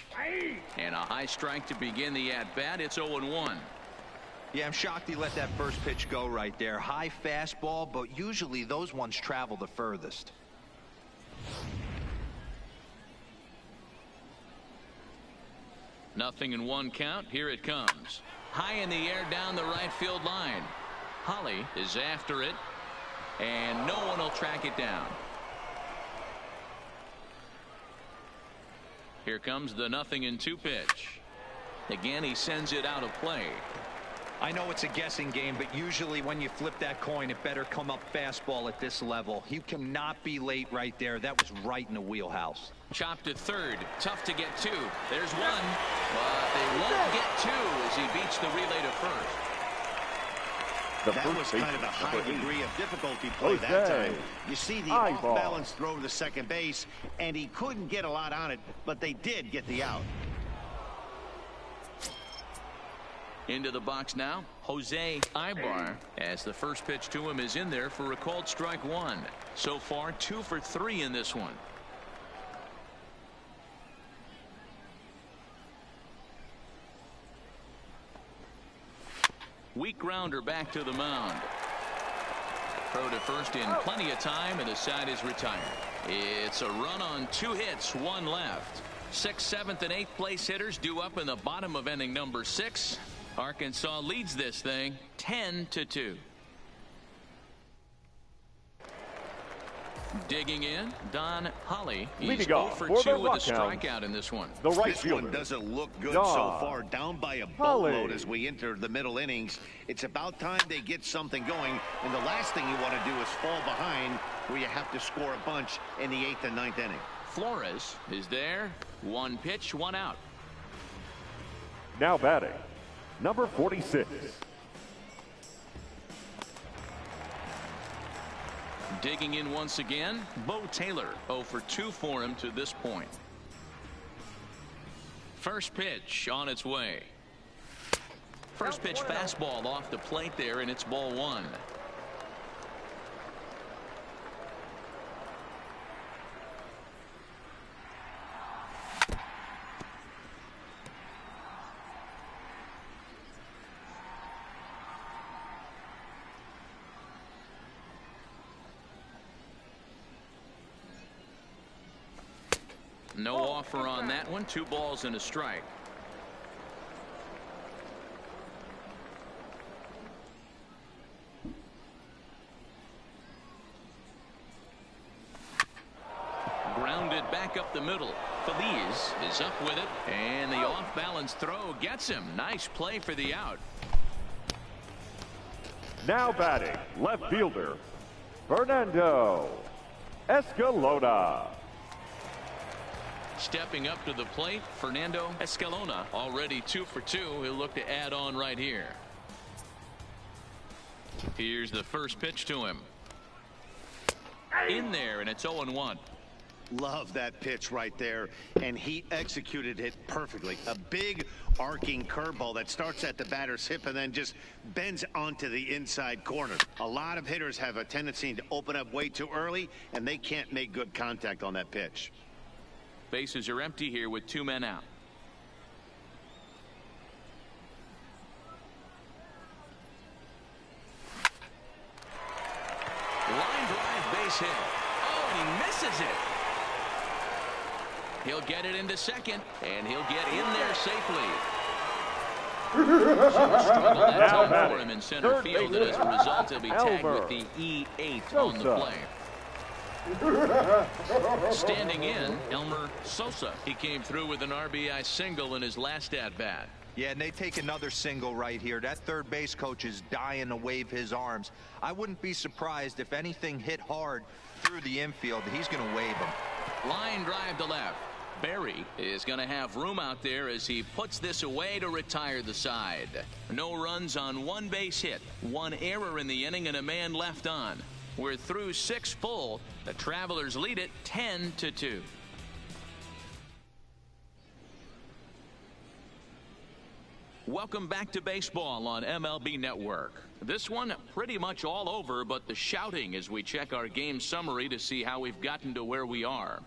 S1: And a high strike to begin the at-bat. It's 0-1.
S4: Yeah, I'm shocked he let that first pitch go right there. High fastball, but usually those ones travel the furthest.
S1: Nothing in one count. Here it comes. High in the air down the right field line. Holly is after it, and no one will track it down. Here comes the 0-2 pitch. Again, he sends it out of play.
S4: I know it's a guessing game, but usually when you flip that coin, it better come up fastball at this level. You cannot be late right there. That was right in the wheelhouse.
S1: Chopped to third. Tough to get two. There's one, but they won't get two as he beats the relay to first.
S2: That was kind of a high degree of difficulty play that time. You see the off-balance throw to second base, and he couldn't get a lot on it, but they did get the out.
S1: Into the box now, Jose Ibar, as the first pitch to him is in there for a called strike one. So far, 2 for 3 in this one. Weak grounder back to the mound. Throw to first in plenty of time, and the side is retired. It's a run on 2 hits, 1 left. 6th, 7th, and 8th place hitters due up in the bottom of inning number 6. Arkansas leads this thing 10-2. Digging in, Don Holly. He's 0 for 2 with a strikeout in this one.
S2: This one doesn't look good so far. Down by a boatload as we enter the middle innings. It's about time they get something going, and the last thing you want to do is fall behind where you have to score a bunch in the 8th and 9th inning.
S1: Flores is there. 1 pitch, 1 out.
S3: Now batting, number 46.
S1: Digging in once again, Bo Taylor. 0 for 2 for him to this point. First pitch on its way. First pitch fastball off the plate there, and it's ball 1. No offer on that one. 2 balls and a strike. Grounded back up the middle. Feliz is up with it, and the off-balance throw gets him. Nice play for the out.
S3: Now batting, left fielder, Fernando Escalona.
S1: Stepping up to the plate, Fernando Escalona, already 2 for 2. He'll look to add on right here. Here's the first pitch to him. In there, and it's 0-1.
S2: Love that pitch right there, and he executed it perfectly. A big arcing curveball that starts at the batter's hip and then just bends onto the inside corner. A lot of hitters have a tendency to open up way too early, and they can't make good contact on that pitch.
S1: Bases are empty here with 2 men out. Line drive base hit. Oh, and he misses it. He'll get it into second, and he'll get in there safely. Struggle that time for him in center field, and as a result, he'll be tagged with the E8 on the play. Standing in, Elmer Sosa. He came through with an RBI single in his last at-bat.
S4: Yeah, and they take another single right here. That third base coach is dying to wave his arms. I wouldn't be surprised if anything hit hard through the infield. He's going to wave them.
S1: Line drive to left. Barry is going to have room out there as he puts this away to retire the side. No runs on 1 base hit, 1 error in the inning, and a man left on. We're through 6 full. The Travelers lead it 10-2. Welcome back to baseball on MLB Network. This one pretty much all over, but the shouting as we check our game summary to see how we've gotten to where we are.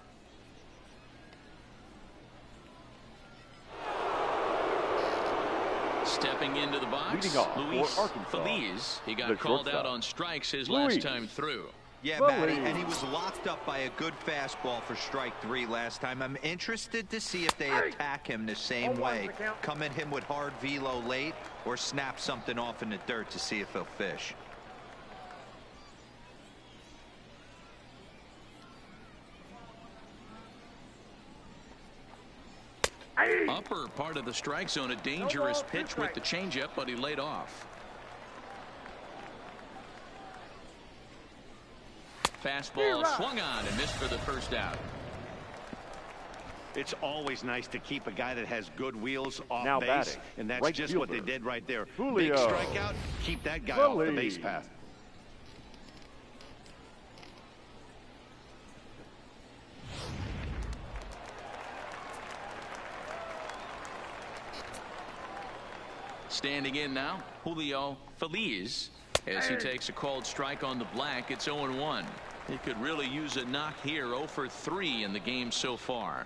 S1: Stepping into the box, Luis Feliz. He got called out on strikes his last time through.
S4: Yeah, Matty, and he was locked up by a good fastball for strike 3 last time. I'm interested to see if they attack him the same way. Come at him with hard velo late or snap something off in the dirt to see if he'll fish.
S1: Upper part of the strike zone, a dangerous pitch with the changeup, but he laid off. Fastball swung on and missed for the first out.
S2: It's always nice to keep a guy that has good wheels off
S3: Now
S2: base,
S3: batting,
S2: and that's
S3: right
S2: just
S3: fielder,
S2: what they did right there.
S3: Julio.
S2: Big strikeout, keep that guy off the base path.
S1: Standing in now, Julio Feliz, as he takes a called strike on the black. It's 0-1. He could really use a knock here. 0 for 3 in the game so far.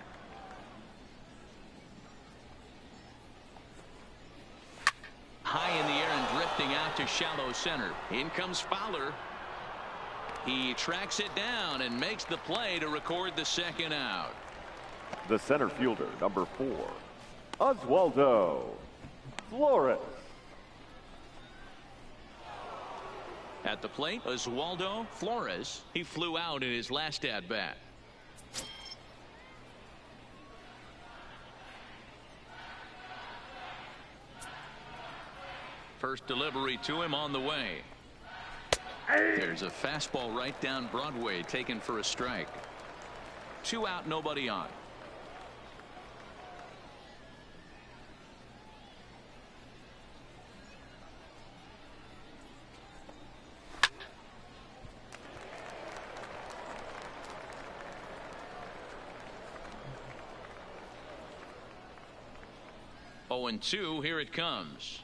S1: High in the air and drifting out to shallow center. In comes Fowler. He tracks it down and makes the play to record the second out.
S3: The center fielder, number 4, Oswaldo Flores.
S1: At the plate, Oswaldo Flores. He flew out in his last at-bat. First delivery to him on the way. There's a fastball right down Broadway, taken for a strike. 2 out, nobody on. Oh, and 2, here it comes.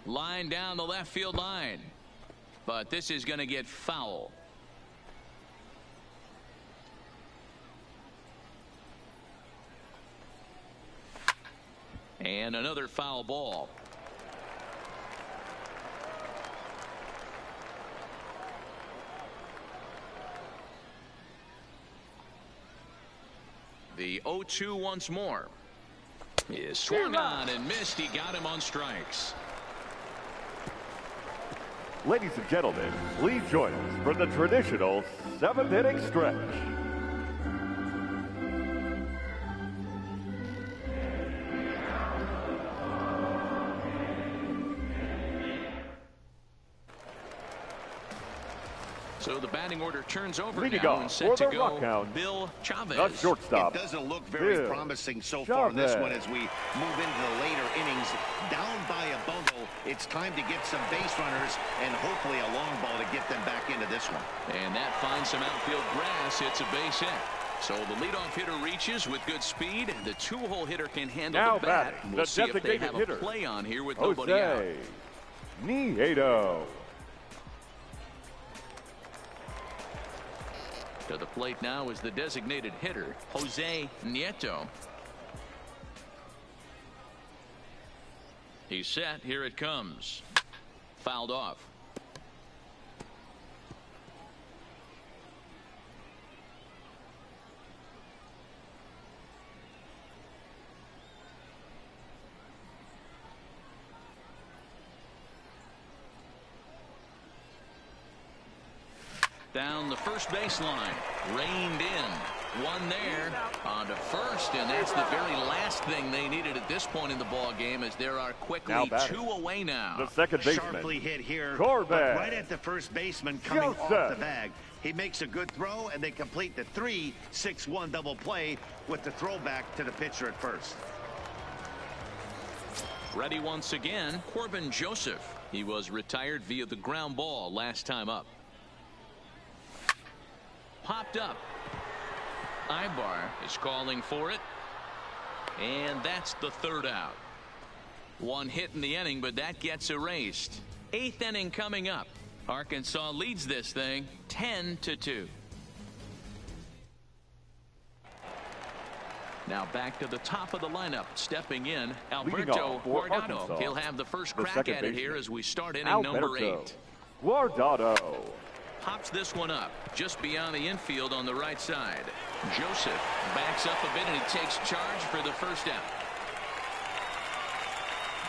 S1: Line down the left field line. But this is going to get foul. And another foul ball. The 0-2 once more. Is swung on and missed. He got him on strikes.
S3: Ladies and gentlemen, please join us for the traditional 7th inning stretch.
S1: So the batting order turns over
S3: Leading
S1: now
S3: off
S1: and set to
S3: for the
S1: go.
S3: Rockhounds,
S1: Bill Chavez.
S3: the shortstop.
S2: It doesn't look very
S3: Bill
S2: promising so far in this
S3: Chavez.
S2: one as we move into the later innings. Down by a bundle, it's time to get some base runners and hopefully a long ball to get them back into this one.
S1: And that finds some outfield grass. It's a base hit. So the leadoff hitter reaches with good speed. The 2-hole hitter can handle
S3: Now
S1: the bat.
S3: batting,
S1: We'll
S3: the
S1: see if they
S3: designated
S1: have
S3: hitter,
S1: a play on here with nobody out.
S3: Jose Nieto.
S1: To the plate now is the designated hitter, Jose Nieto. He's set. Here it comes. Fouled off. Down the first baseline, reined in, one there, on to first, and that's the very last thing they needed at this point in the ball game, as there are quickly 2 away now.
S3: The second baseman,
S2: Sharply hit here,
S3: Corbett.
S2: but right at the first baseman coming off
S3: Joseph.
S2: the bag. He makes a good throw, and they complete the 3-6-1 double play with the throwback to the pitcher at first.
S1: Ready once again, Corbin Joseph. He was retired via the ground ball last time up. Popped up. Ibar is calling for it. And that's the 3rd out. One hit in the inning, but that gets erased. 8th inning coming up. Arkansas leads this thing 10-2. Now back to the top of the lineup. Stepping in, Alberto Guardado. He'll have the first crack at it here as we start inning number 8.
S3: Guardado
S1: Pops this one up just beyond the infield on the right side. Joseph backs up a bit and he takes charge for the first out.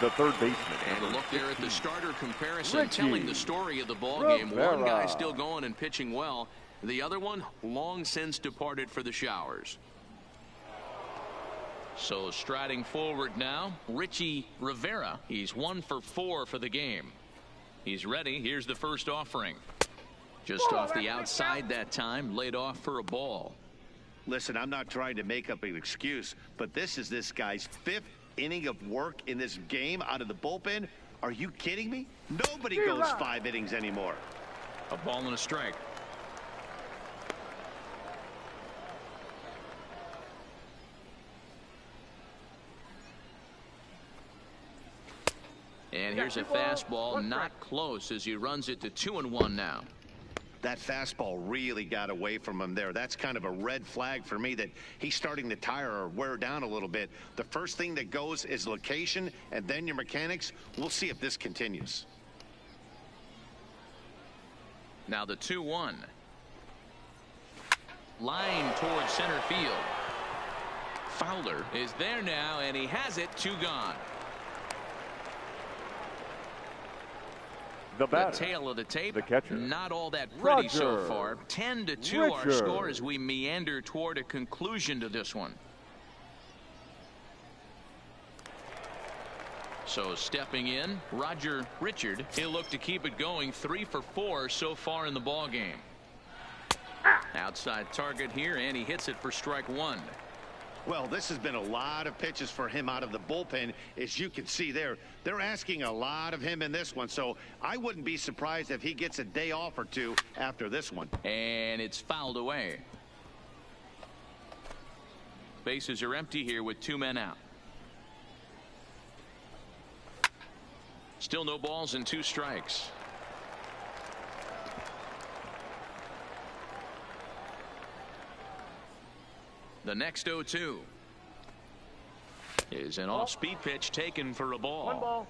S3: the third baseman.
S1: And a look there at the starter comparison,
S3: Richie
S1: telling the story of the ball game. One guy still going and pitching well. The other one long since departed for the showers. So striding forward now, Richie Rivera. He's 1 for 4 for the game. He's ready. Here's the first offering. Just off the outside that time, laid off for a ball.
S2: Listen, I'm not trying to make up an excuse, but this is this guy's 5th inning of work in this game out of the bullpen. Are you kidding me? Nobody goes 5 innings anymore.
S1: A ball and a strike. And here's a fastball, not close, as he runs it to 2-1 now.
S2: That fastball really got away from him there. That's kind of a red flag for me that he's starting to tire or wear down a little bit. The first thing that goes is location and then your mechanics. We'll see if this continues.
S1: Now the 2-1. Line towards center field. Fowler is there now, and he has it. 2 gone.
S3: The batter,
S1: the tail of the tape,
S3: the catcher,
S1: not all that pretty
S3: Roger.
S1: so far. 10-2 our score as we meander toward a conclusion to this one. So stepping in, Roger Richard. He'll look to keep it going. 3 for 4 so far in the ball game. Outside target here, and he hits it for strike 1.
S2: Well, this has been a lot of pitches for him out of the bullpen. As you can see there, they're asking a lot of him in this one. So I wouldn't be surprised if he gets a day off or 2 after this one.
S1: And it's fouled away. Bases are empty here with 2 men out. Still no balls and 2 strikes. The next 0-2 is an off-speed pitch taken for a ball.
S3: 1 ball.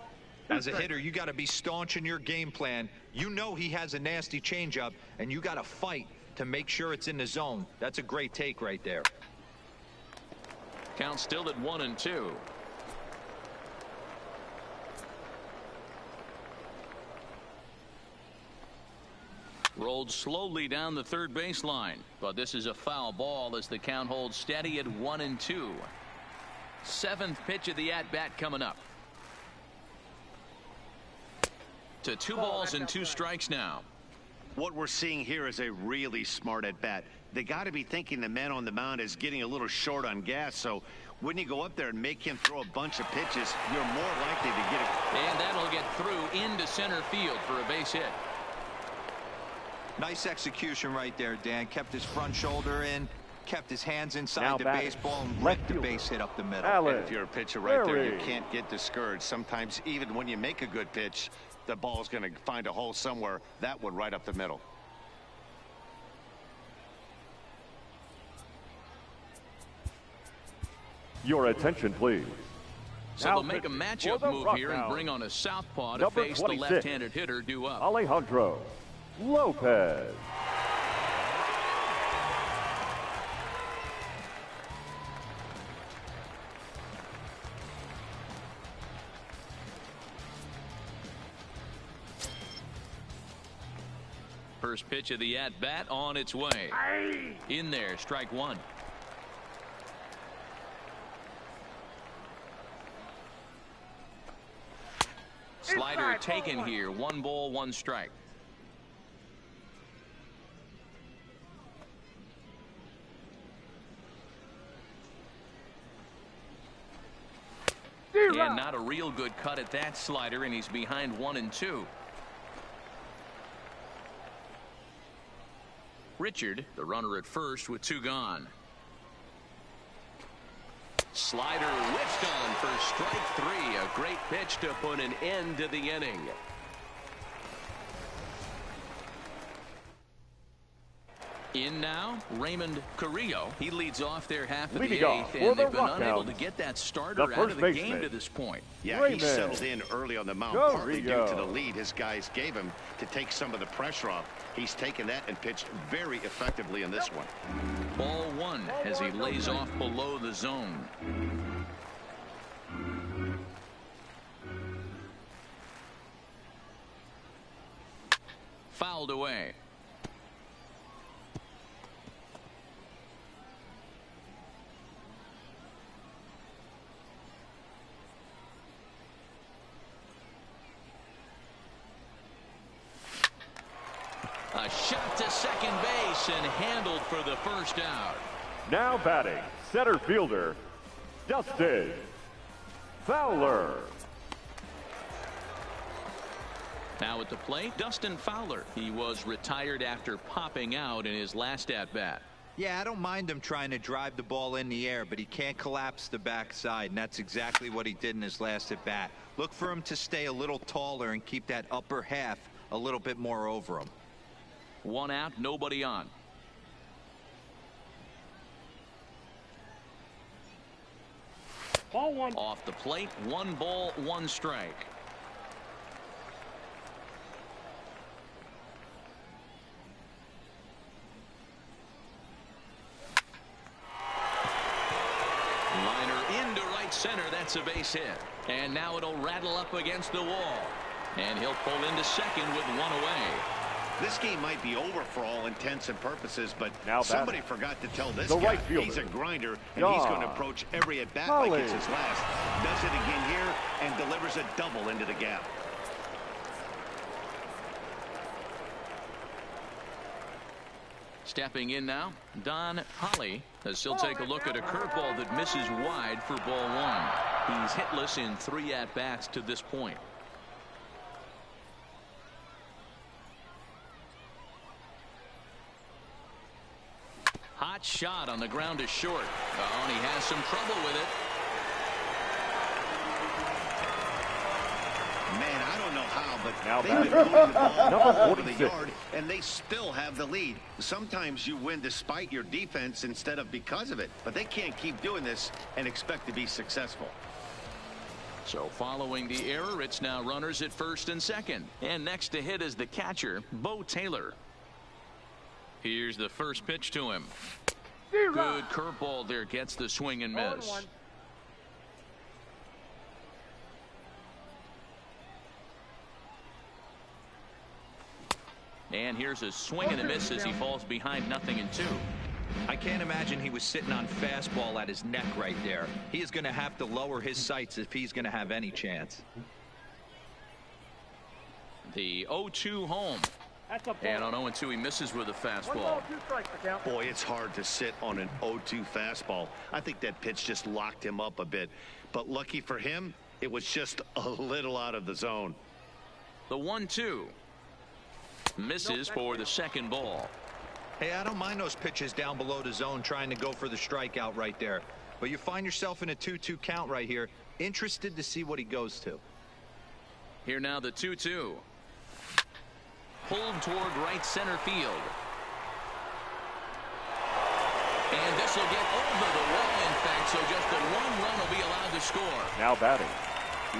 S4: As a hitter, you got to be staunch in your game plan. You know he has a nasty changeup, and you got to fight to make sure it's in the zone. That's a great take right there.
S1: Count still at 1-2. Rolled slowly down the third baseline, but this is a foul ball as the count holds steady at 1-2. 7th pitch of the at-bat coming up. To 2 balls and 2 strikes now.
S2: What we're seeing here is a really smart at-bat. They got to be thinking the man on the mound is getting a little short on gas, so when you go up there and make him throw a bunch of pitches, you're more likely to get it.
S1: And that'll get through into center field for a base hit.
S4: Nice execution right there, Dan. Kept his front shoulder in, kept his hands inside the baseball, and ripped the base hit up the middle.
S2: And if you're a pitcher right there, you can't get discouraged. Sometimes even when you make a good pitch, the ball's going to find a hole somewhere. That one right up the middle.
S3: Your attention, please.
S1: So they'll make a matchup move here and bring on a southpaw to face the left-handed hitter due up.
S3: Alejandro Lopez.
S1: First pitch of the at-bat on its way. In there, strike 1. Slider taken here. 1 ball, 1 strike. And not a real good cut at that slider, and he's behind 1-2. Richard, the runner at first with 2 gone. Slider whiffed on for strike 3. A great pitch to put an end to the inning. In now, Raymond Carrillo. He leads off their half of the 8th, and they've been unable to get that starter out of the game to this point.
S2: Yeah, he settled in early on the mound, partly due to the lead his guys gave him to take some of the pressure off. He's taken that and pitched very effectively in this one.
S1: Ball 1 as he lays off below the zone. Fouled away. A shot to second base and handled for the first out.
S3: Now batting, center fielder, Dustin Fowler.
S1: Now at the plate, Dustin Fowler. He was retired after popping out in his last at-bat.
S4: Yeah, I don't mind him trying to drive the ball in the air, but he can't collapse the backside, and that's exactly what he did in his last at-bat. Look for him to stay a little taller and keep that upper half a little bit more over him.
S1: 1 out, nobody on.
S3: Ball 1.
S1: Off the plate, 1 ball, 1 strike. Liner into right center. That's a base hit. And now it'll rattle up against the wall. And he'll pull into second with 1 away.
S2: This game might be over for all intents and purposes, but somebody forgot to tell this guy he's a grinder, and he's going to approach every at-bat like it's his last. Does it again here and delivers a double into the gap.
S1: Stepping in now, Don Holly, as he'll take a look at a curveball that misses wide for ball 1. He's hitless in 3 at-bats to this point. Hot shot on the ground is short. Oh, and he has some trouble with it.
S2: Man, I don't know how, but they've been moving the ball all over the yard, and they still have the lead. Sometimes you win despite your defense instead of because of it, but they can't keep doing this and expect to be successful.
S1: So following the error, it's now runners at first and second. And next to hit is the catcher, Bo Taylor. Here's the first pitch to him. Good curveball there, gets the swing and miss. And here's a swing and a miss as he falls behind 0-2.
S4: I can't imagine he was sitting on fastball at his neck right there. He is going to have to lower his sights if he's going to have any chance.
S1: The 0-2 home. And on 0-2 he misses with a fastball.
S2: Boy, it's hard to sit on an 0-2 fastball. I think that pitch just locked him up a bit. But lucky for him, it was just a little out of the zone.
S1: The 1-2 misses for the second ball.
S4: Hey, I don't mind those pitches down below the zone trying to go for the strikeout right there. But you find yourself in a 2-2 count right here. Interested to see what he goes to.
S1: Here now the 2-2. Pulled toward right center field. And this will get over the wall, in fact, so just the 1 run will be allowed to score.
S3: Now batting,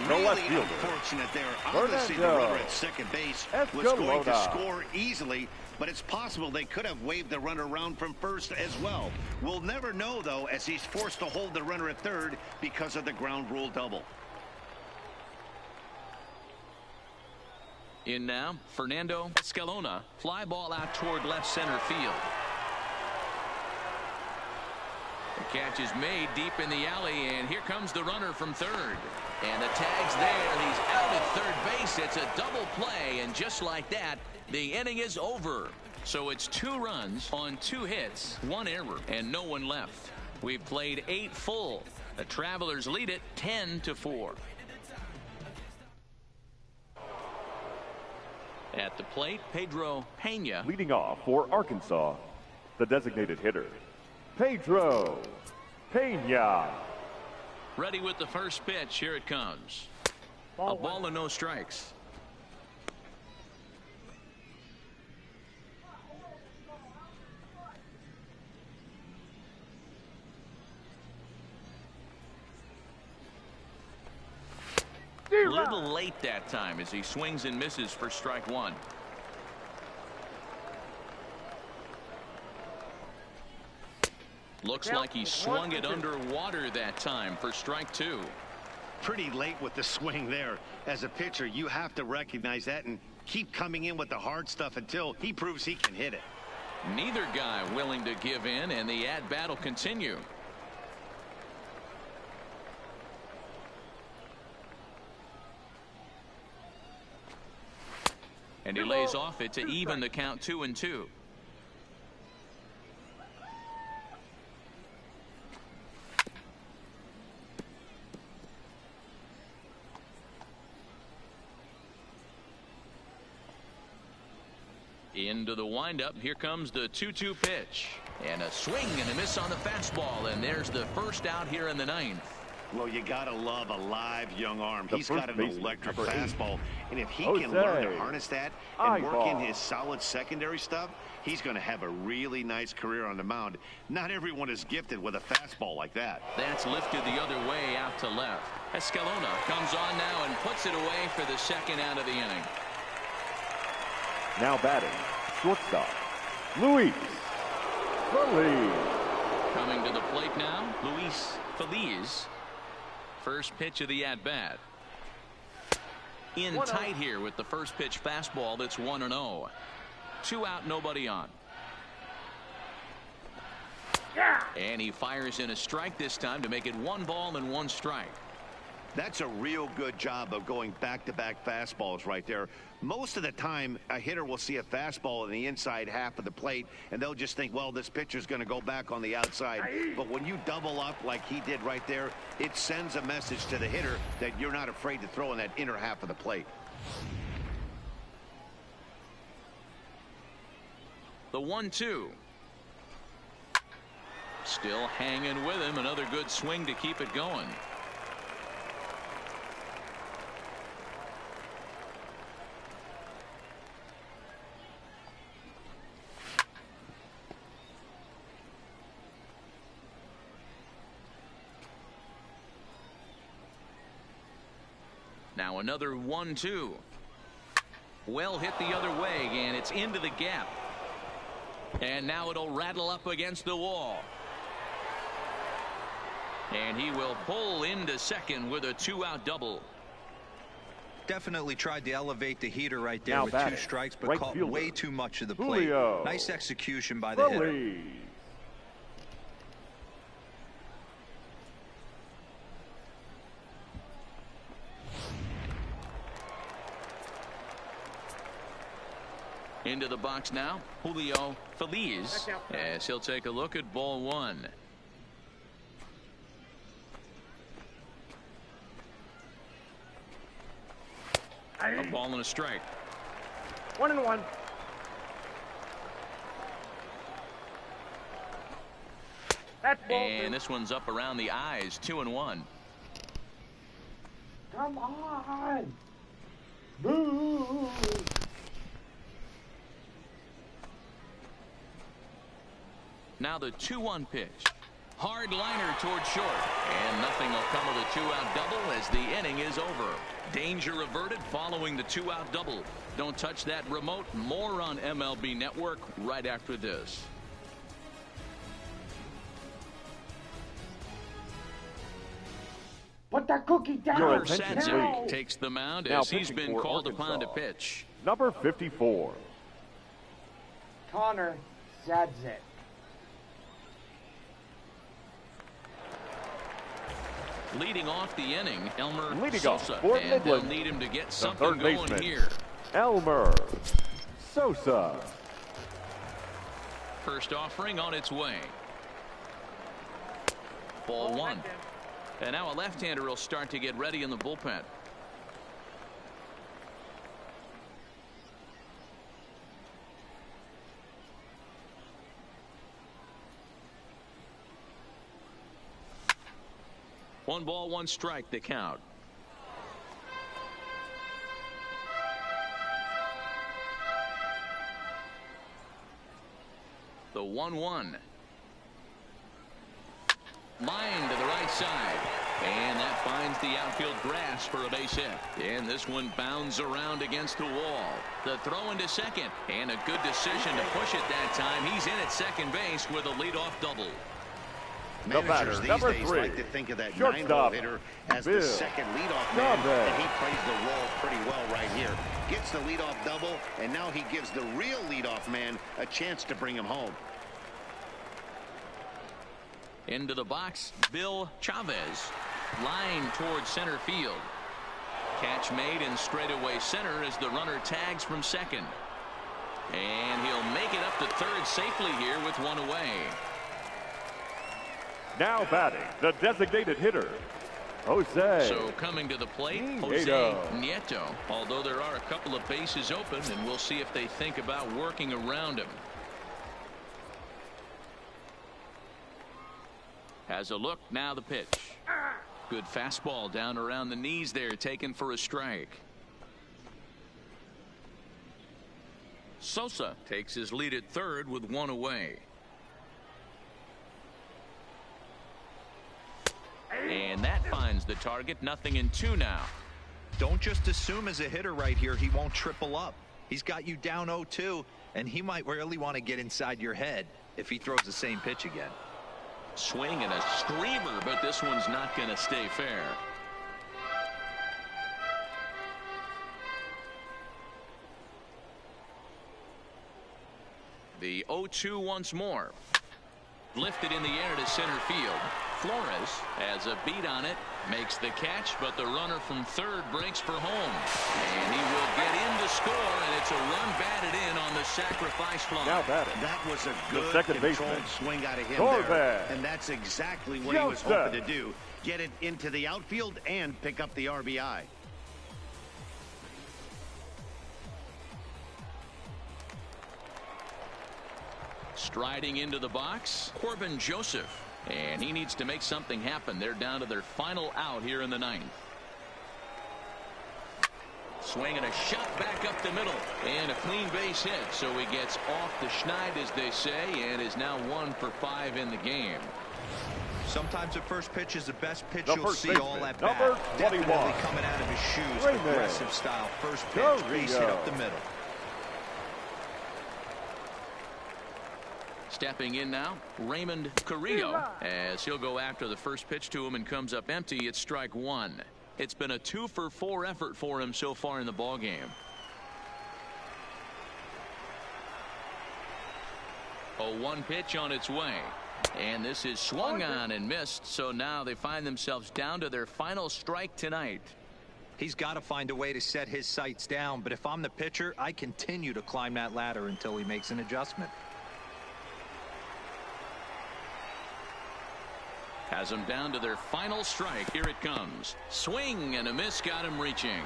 S3: the left
S2: Really
S3: fielder.
S2: unfortunate there. Obviously, the runner at second base was going to score easily, but it's possible they could have waved the runner around from first as well. We'll never know, though, as he's forced to hold the runner at third because of the ground rule double.
S1: In now, Fernando Escalona. Fly ball out toward left center field. The catch is made deep in the alley, and here comes the runner from third. And the tag's there. He's out at third base. It's a double play, and just like that, the inning is over. So it's 2 runs on 2 hits, 1 error, and no one left. We've played 8 full. The Travelers lead it 10-4. At the plate, Pedro Pena.
S3: Leading off for Arkansas, the designated hitter, Pedro Pena.
S1: Ready with the first pitch. Here it comes. A ball and no strikes. A little late that time as he swings and misses for strike one. Looks like he swung it underwater that time for strike two.
S2: Pretty late with the swing there. As a pitcher, you have to recognize that and keep coming in with the hard stuff until he proves he can hit it.
S1: Neither guy willing to give in, and the at-bat will continue. And he lays off it to even the count 2-2. Into the windup. Here comes the 2-2 pitch. And a swing and a miss on the fastball. And there's the first out here in the ninth.
S2: Well, you got to love a live young arm. He's got an electric fastball. And if he
S3: Jose.
S2: can learn to harness that and work in
S3: Eyeball.
S2: his solid secondary stuff, he's going to have a really nice career on the mound. Not everyone is gifted with a fastball like that.
S1: That's lifted the other way out to left. Escalona comes on now and puts it away for the second out of the inning.
S3: Now batting, shortstop, Luis Feliz.
S1: Coming to the plate now, Luis Feliz. First pitch of the at-bat. In tight here with the first pitch fastball that's 1-0. 2 out, nobody on. And he fires in a strike this time to make it 1 ball and 1 strike.
S2: That's a real good job of going back-to-back fastballs right there. Most of the time, a hitter will see a fastball in the inside half of the plate, and they'll just think, well, this pitcher's going to go back on the outside. But when you double up like he did right there, it sends a message to the hitter that you're not afraid to throw in that inner half of the plate.
S1: The 1-2. Still hanging with him. Another good swing to keep it going. Now another 1-2. Well hit the other way, and it's into the gap. And now it'll rattle up against the wall. And he will pull into second with a 2-out double.
S4: Definitely tried to elevate the heater right there
S3: Now
S4: with
S3: batting,
S4: 2 strikes, but
S3: right
S4: caught
S3: fielder,
S4: way too much of the plate.
S3: Julio
S4: Nice execution by the hitter.
S3: Feliz.
S1: Into the box now, Julio Feliz, as he'll take a look at ball 1. A ball and a strike.
S6: 1-1. That's ball
S1: And this one's up around the eyes, 2-1.
S6: Come on. Boo.
S1: Now the 2-1 pitch. Hard liner toward short. And nothing will come of the 2-out double as the inning is over. Danger averted following the 2-out double. Don't touch that remote. More on MLB Network right after this.
S6: Put that cookie down.
S3: Your
S1: Sadzik
S3: attention, please.
S1: takes the mound
S3: Now
S1: as he's
S3: pitching
S1: been
S3: for
S1: called upon to
S3: Arkansas.
S1: pitch.
S3: Number 54.
S6: Connor Sadzik.
S1: Leading off the inning, Elmer
S3: Leading off
S1: Sosa.
S3: for
S1: And they'll
S3: Midland,
S1: need him to get
S3: the
S1: something
S3: third
S1: going
S3: baseman,
S1: here.
S3: Elmer Sosa.
S1: First offering on its way. Ball 1. And now a left-hander will start to get ready in the bullpen. 1 ball, 1 strike, the count. The 1-1. Line to the right side. And that finds the outfield grass for a base hit. And this one bounds around against the wall. The throw into second. And a good decision to push it that time. He's in at second base with a leadoff double.
S2: Managers these days
S3: 3.
S2: like to think of that
S3: Shortstop,
S2: 9-hole hitter as
S3: Bill
S2: the second leadoff man,
S3: Chavez.
S2: and he plays the role pretty well right here. Gets the leadoff double, and now he gives the real leadoff man a chance to bring him home.
S1: Into the box, Bill Chavez. Line towards center field. Catch made in straightaway center as the runner tags from second. And he'll make it up to third safely here with 1 away.
S3: Now batting, the designated hitter, Jose.
S1: So coming to the plate,
S3: Nieto.
S1: Jose Nieto. Although there are a couple of bases open, and we'll see if they think about working around him. Has a look, now the pitch. Good fastball down around the knees there, taken for a strike. Sosa takes his lead at third with 1 away. And that finds the target. 0-2 now.
S4: Don't just assume as a hitter right here he won't triple up. He's got you down 0-2, and he might really want to get inside your head if he throws the same pitch again.
S1: Swing and a screamer, but this one's not going to stay fair. The 0-2 once more. Lifted in the air to center field. Flores has a beat on it, makes the catch, but the runner from third breaks for home. And he will get in to score, and it's a run batted in on the sacrifice fly.
S3: Now batting,
S2: That was a
S3: the
S2: good
S3: second
S2: controlled
S3: baseman,
S2: swing out of him
S3: Corbett.
S2: there. And that's exactly what he was
S3: Joseph.
S2: hoping to do. Get it into the outfield and pick up the RBI.
S1: Striding into the box, Corbin Joseph. And he needs to make something happen. They're down to their final out here in the 9th. Swing and a shot back up the middle. And a clean base hit. So he gets off the schneid, as they say, and is now 1 for 5 in the game.
S4: Sometimes the first pitch is the best pitch
S3: The
S4: you'll
S3: first
S4: see
S3: baseman,
S4: all at
S3: number
S4: bat.
S3: 21.
S4: Definitely coming out of his shoes.
S3: Raymond
S4: Aggressive style. First pitch.
S3: Carrillo.
S4: Base hit up the middle.
S1: Stepping in now, Raymond Carrillo, as he'll go after the first pitch to him and comes up empty. It's strike 1. It's been a 2 for 4 effort for him so far in the ball game. A 1 pitch on its way. And this is swung on and missed, so now they find themselves down to their final strike tonight.
S4: He's got to find a way to set his sights down, but if I'm the pitcher, I continue to climb that ladder until he makes an adjustment.
S1: Has them down to their final strike. Here it comes. Swing and a miss, got him reaching.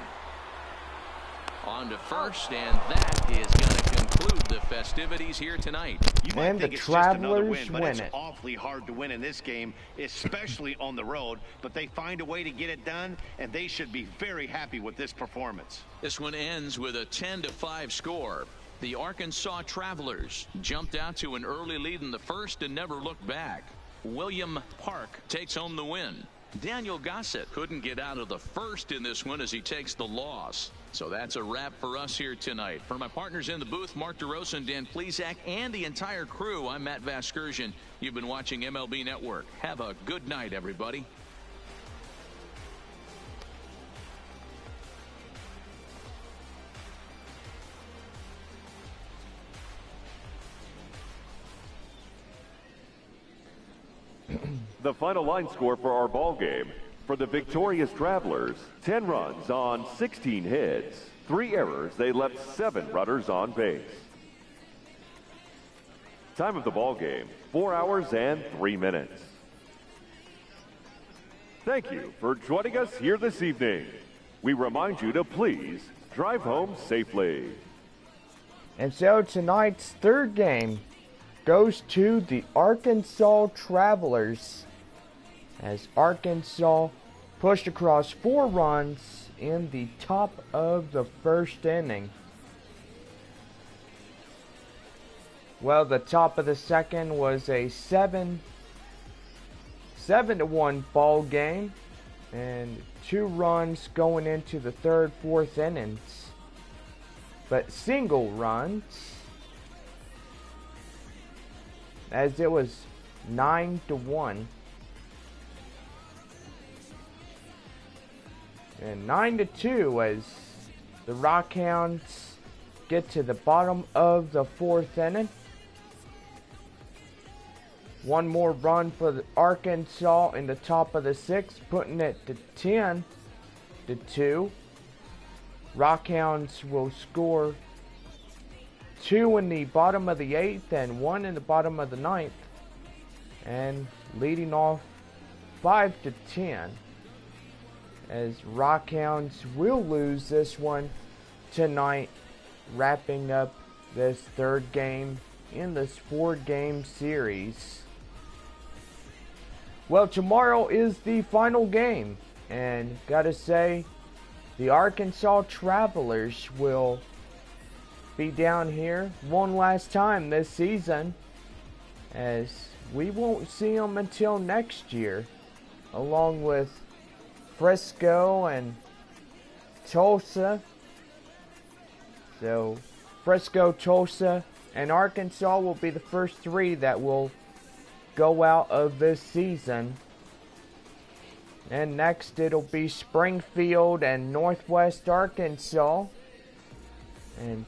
S1: On to first, and that is going to conclude the festivities here tonight.
S2: You might
S6: And
S2: think
S6: the
S2: it's just another
S6: Travelers
S2: win, but
S6: win
S2: it's
S6: it.
S2: awfully hard to win in this game, especially on the road. But they find a way to get it done, and they should be very happy with this performance.
S1: This one ends with a 10-5 score. The Arkansas Travelers jumped out to an early lead in the first and never looked back. William Park takes home the win. Daniel Gossett couldn't get out of the first in this one as he takes the loss. So that's a wrap for us here tonight. For my partners in the booth, Mark DeRosa and Dan Plesac, and the entire crew, I'm Matt Vasgersian. You've been watching MLB Network. Have a good night, everybody.
S3: The final line score for our ball game. For the victorious Travelers, 10 runs on 16 hits. 3 errors. They left 7 runners on base. Time of the ball game, 4 hours and 3 minutes. Thank you for joining us here this evening. We remind you to please drive home safely.
S6: And so tonight's third game goes to the Arkansas Travelers. as Arkansas pushed across 4 runs in the top of the first inning. Well, the top of the second was a 7-1 ball game, and 2 runs going into the third, fourth innings, but single runs, as it was 9-1. And 9-2 as the Rockhounds get to the bottom of the fourth inning. 1 more run for the Arkansas in the top of the sixth, putting it to 10-2. Rockhounds will score 2 in the bottom of the 8th and 1 in the bottom of the 9th, and leading off 5-10. As Rockhounds will lose this one tonight, wrapping up this third game in this 4-game series. Well, tomorrow is the final game, and gotta say, the Arkansas Travelers will be down here one last time this season, as we won't see them until next year, along with Frisco and Tulsa. So Frisco, Tulsa, and Arkansas will be the first 3 that will go out of this season. And next it'll be Springfield and Northwest Arkansas. And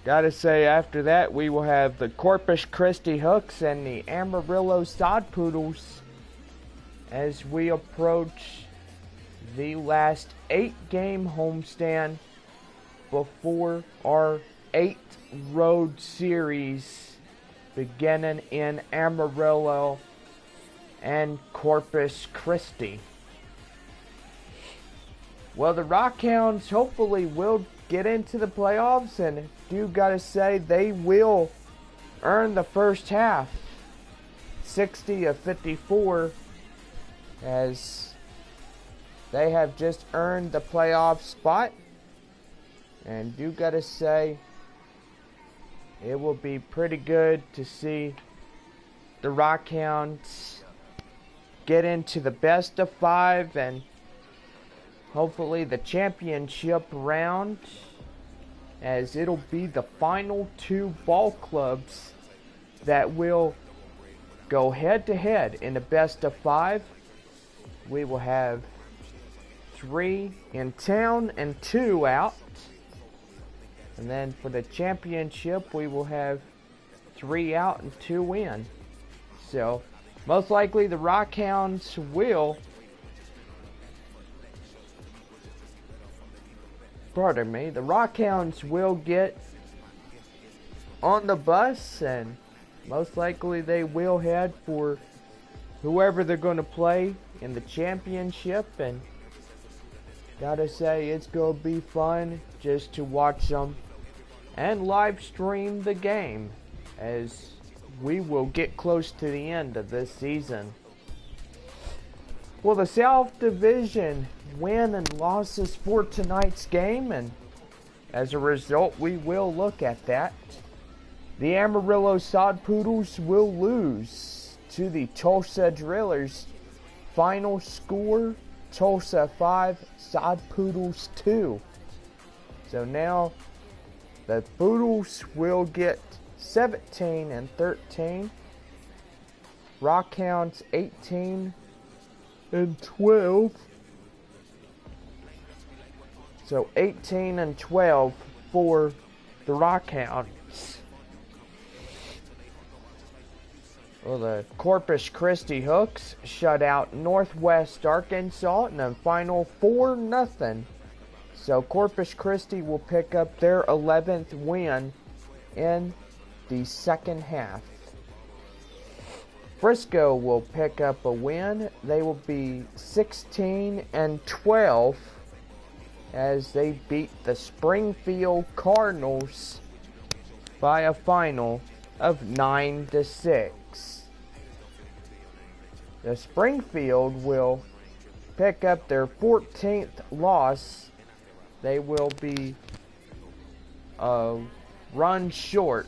S6: gotta say, after that we will have the Corpus Christi Hooks and the Amarillo Sod Poodles as we approach the last 8-game homestand before our 8th road series beginning in Amarillo and Corpus Christi. Well, the Rockhounds hopefully will get into the playoffs, and do gotta say they will earn the first half 60-54, as they have just earned the playoff spot. And do gotta say, it will be pretty good to see the Rockhounds get into the best of 5 and hopefully the championship round, as it'll be the final 2 ball clubs that will go head to head in the best of 5. We will have 3 in town and 2 out. And then for the championship, we will have 3 out and 2 in. So, most likely the Rockhounds will, the Rockhounds will get on the bus, and most likely they will head for whoever they're going to play in the championship. And gotta say, it's going to be fun just to watch them and live stream the game as we will get close to the end of this season. Well, the South Division win and losses for tonight's game, and as a result we will look at that. The Amarillo Sod Poodles will lose to the Tulsa Drillers. Final score, Tulsa 5, Sod Poodles 2. So now the Poodles will get 17-13. Rockhounds 18-12. So 18-12 for the Rockhounds. Well, the Corpus Christi Hooks shut out Northwest Arkansas in a final 4-0. So Corpus Christi will pick up their 11th win in the second half. Frisco will pick up a win. They will be 16-12 as they beat the Springfield Cardinals by a final of 9-6. the Springfield will pick up their 14th loss. They will be run short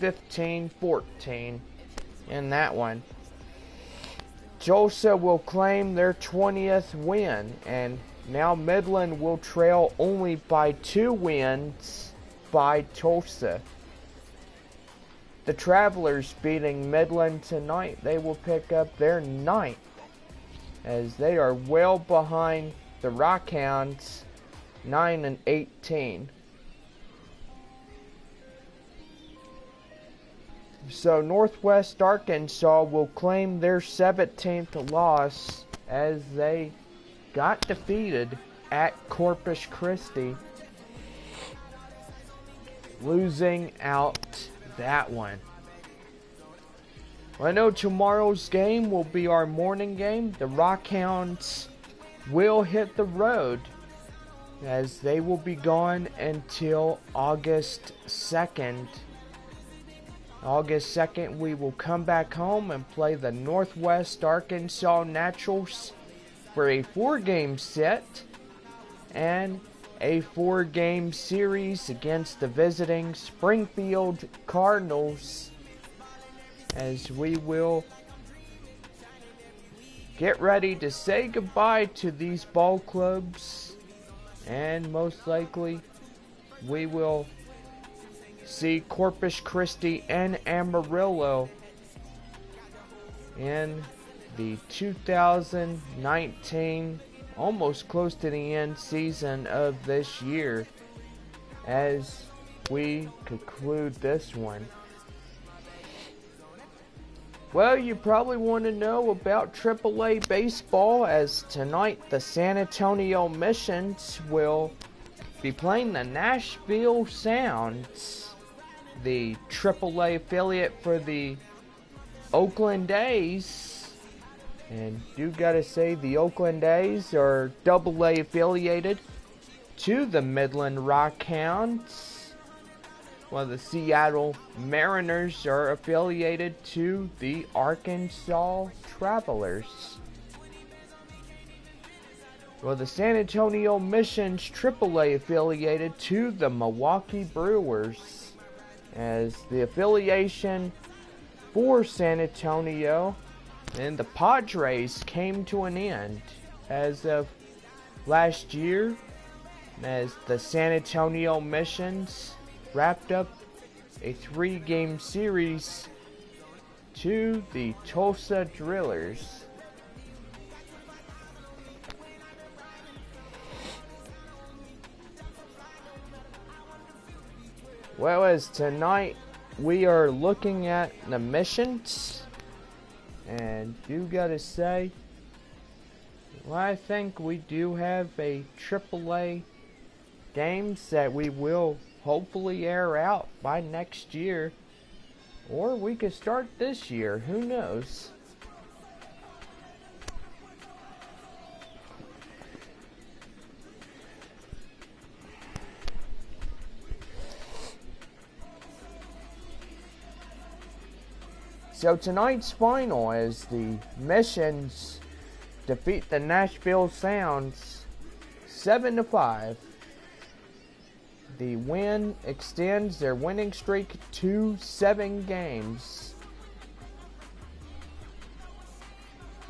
S6: 15-14 in that one. Tulsa will claim their 20th win, and now Midland will trail only by 2 wins by Tulsa. The Travelers beating Midland tonight. They will pick up their 9th, as they are well behind the Rockhounds, 9-18. So Northwest Arkansas will claim their 17th loss, as they got defeated at Corpus Christi, losing out that one. I know tomorrow's game will be our morning game. The Rockhounds will hit the road, as they will be gone until August 2nd. August 2nd, we will come back home and play the Northwest Arkansas Naturals for a 4-game set and a 4-game series against the visiting Springfield Cardinals, as we will get ready to say goodbye to these ball clubs, and most likely we will see Corpus Christi and Amarillo in the 2019, almost close to the end season of this year, as we conclude this one. Well, you probably want to know about AAA baseball, as tonight the San Antonio Missions will be playing the Nashville Sounds, the AAA affiliate for the Oakland A's. And do gotta say, the Oakland A's are AA affiliated to the Midland Rockhounds, while the Seattle Mariners are affiliated to the Arkansas Travelers. Well, the San Antonio Missions AAA affiliated to the Milwaukee Brewers, as the affiliation for San Antonio and the Padres came to an end as of last year, as the San Antonio Missions wrapped up a 3-game series to the Tulsa Drillers. Well, as tonight we are looking at the Missions, and do gotta say, well, I think we do have a AAA games that we will hopefully air out by next year, or we could start this year, who knows. So tonight's final is the Missions defeat the Nashville Sounds 7-5. The win extends their winning streak to 7 games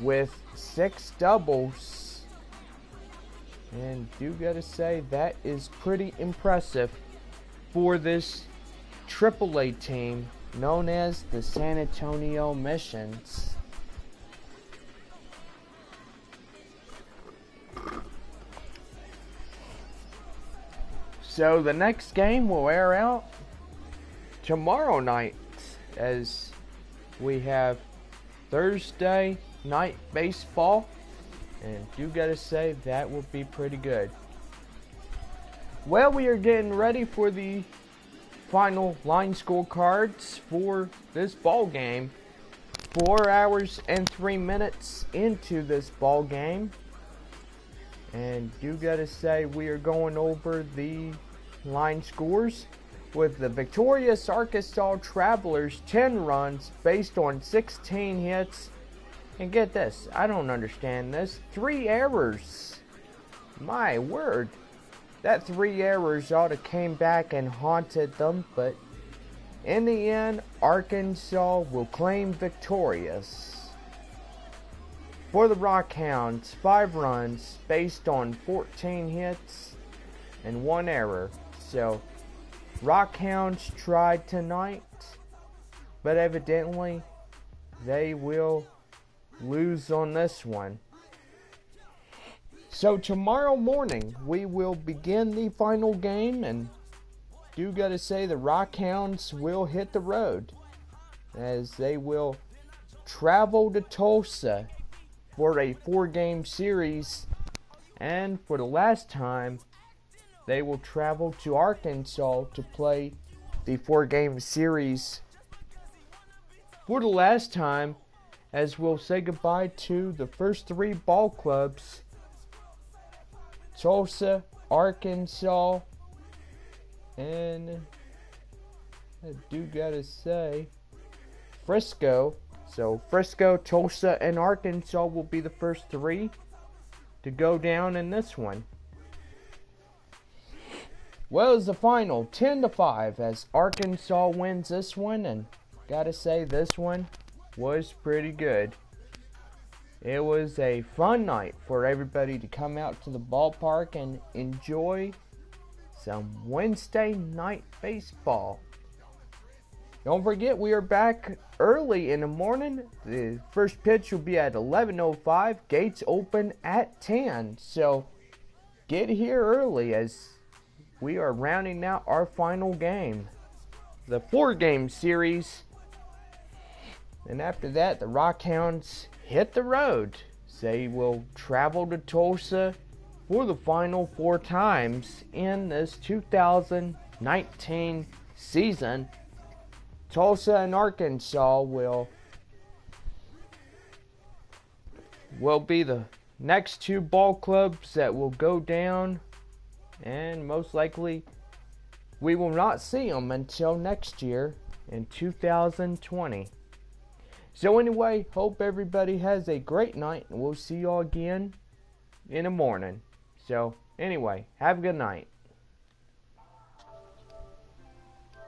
S6: with 6 doubles. And you gotta say, that is pretty impressive for this AAA team known as the San Antonio Missions. So the next game will air out tomorrow night, as we have Thursday night baseball, and you gotta say, that will be pretty good. Well, we are getting ready for the final line scorecards for this ball game. 4 hours and 3 minutes into this ball game, and you gotta say, we are going over the line scores with the victorious Arkansas Travelers 10 runs based on 16 hits And get this, I don't understand this. 3 errors. My word. That 3 errors ought to came back and haunted them, but in the end, Arkansas will claim victorious. For the Rockhounds, 5 runs based on 14 hits and 1 error. So, Rockhounds tried tonight, but evidently they will lose on this one. So tomorrow morning we will begin the final game, and do gotta say the Rockhounds will hit the road as they will travel to Tulsa for a 4-game series, and for the last time they will travel to Arkansas to play the 4-game series for the last time, as we'll say goodbye to the first 3 ball clubs: Tulsa, Arkansas, and I do gotta say Frisco. So Frisco, Tulsa, and Arkansas will be the first 3 to go down in this one. Well, it's the final 10-5 as Arkansas wins this one, and gotta say this one was pretty good. It was a fun night for everybody to come out to the ballpark and enjoy some Wednesday night baseball. Don't forget, we are back early in the morning. The first pitch will be at 11:05. Gates open at 10. So get here early as we are rounding out our final game, the 4-game series. And after that, the Rockhounds hit the road. They will travel to Tulsa for the final 4 times in this 2019 season. Tulsa and Arkansas will be the next 2 ball clubs that will go down, and most likely we will not see them until next year in 2020. So anyway, hope everybody has a great night, and we'll see y'all again in the morning. So anyway, have a good night.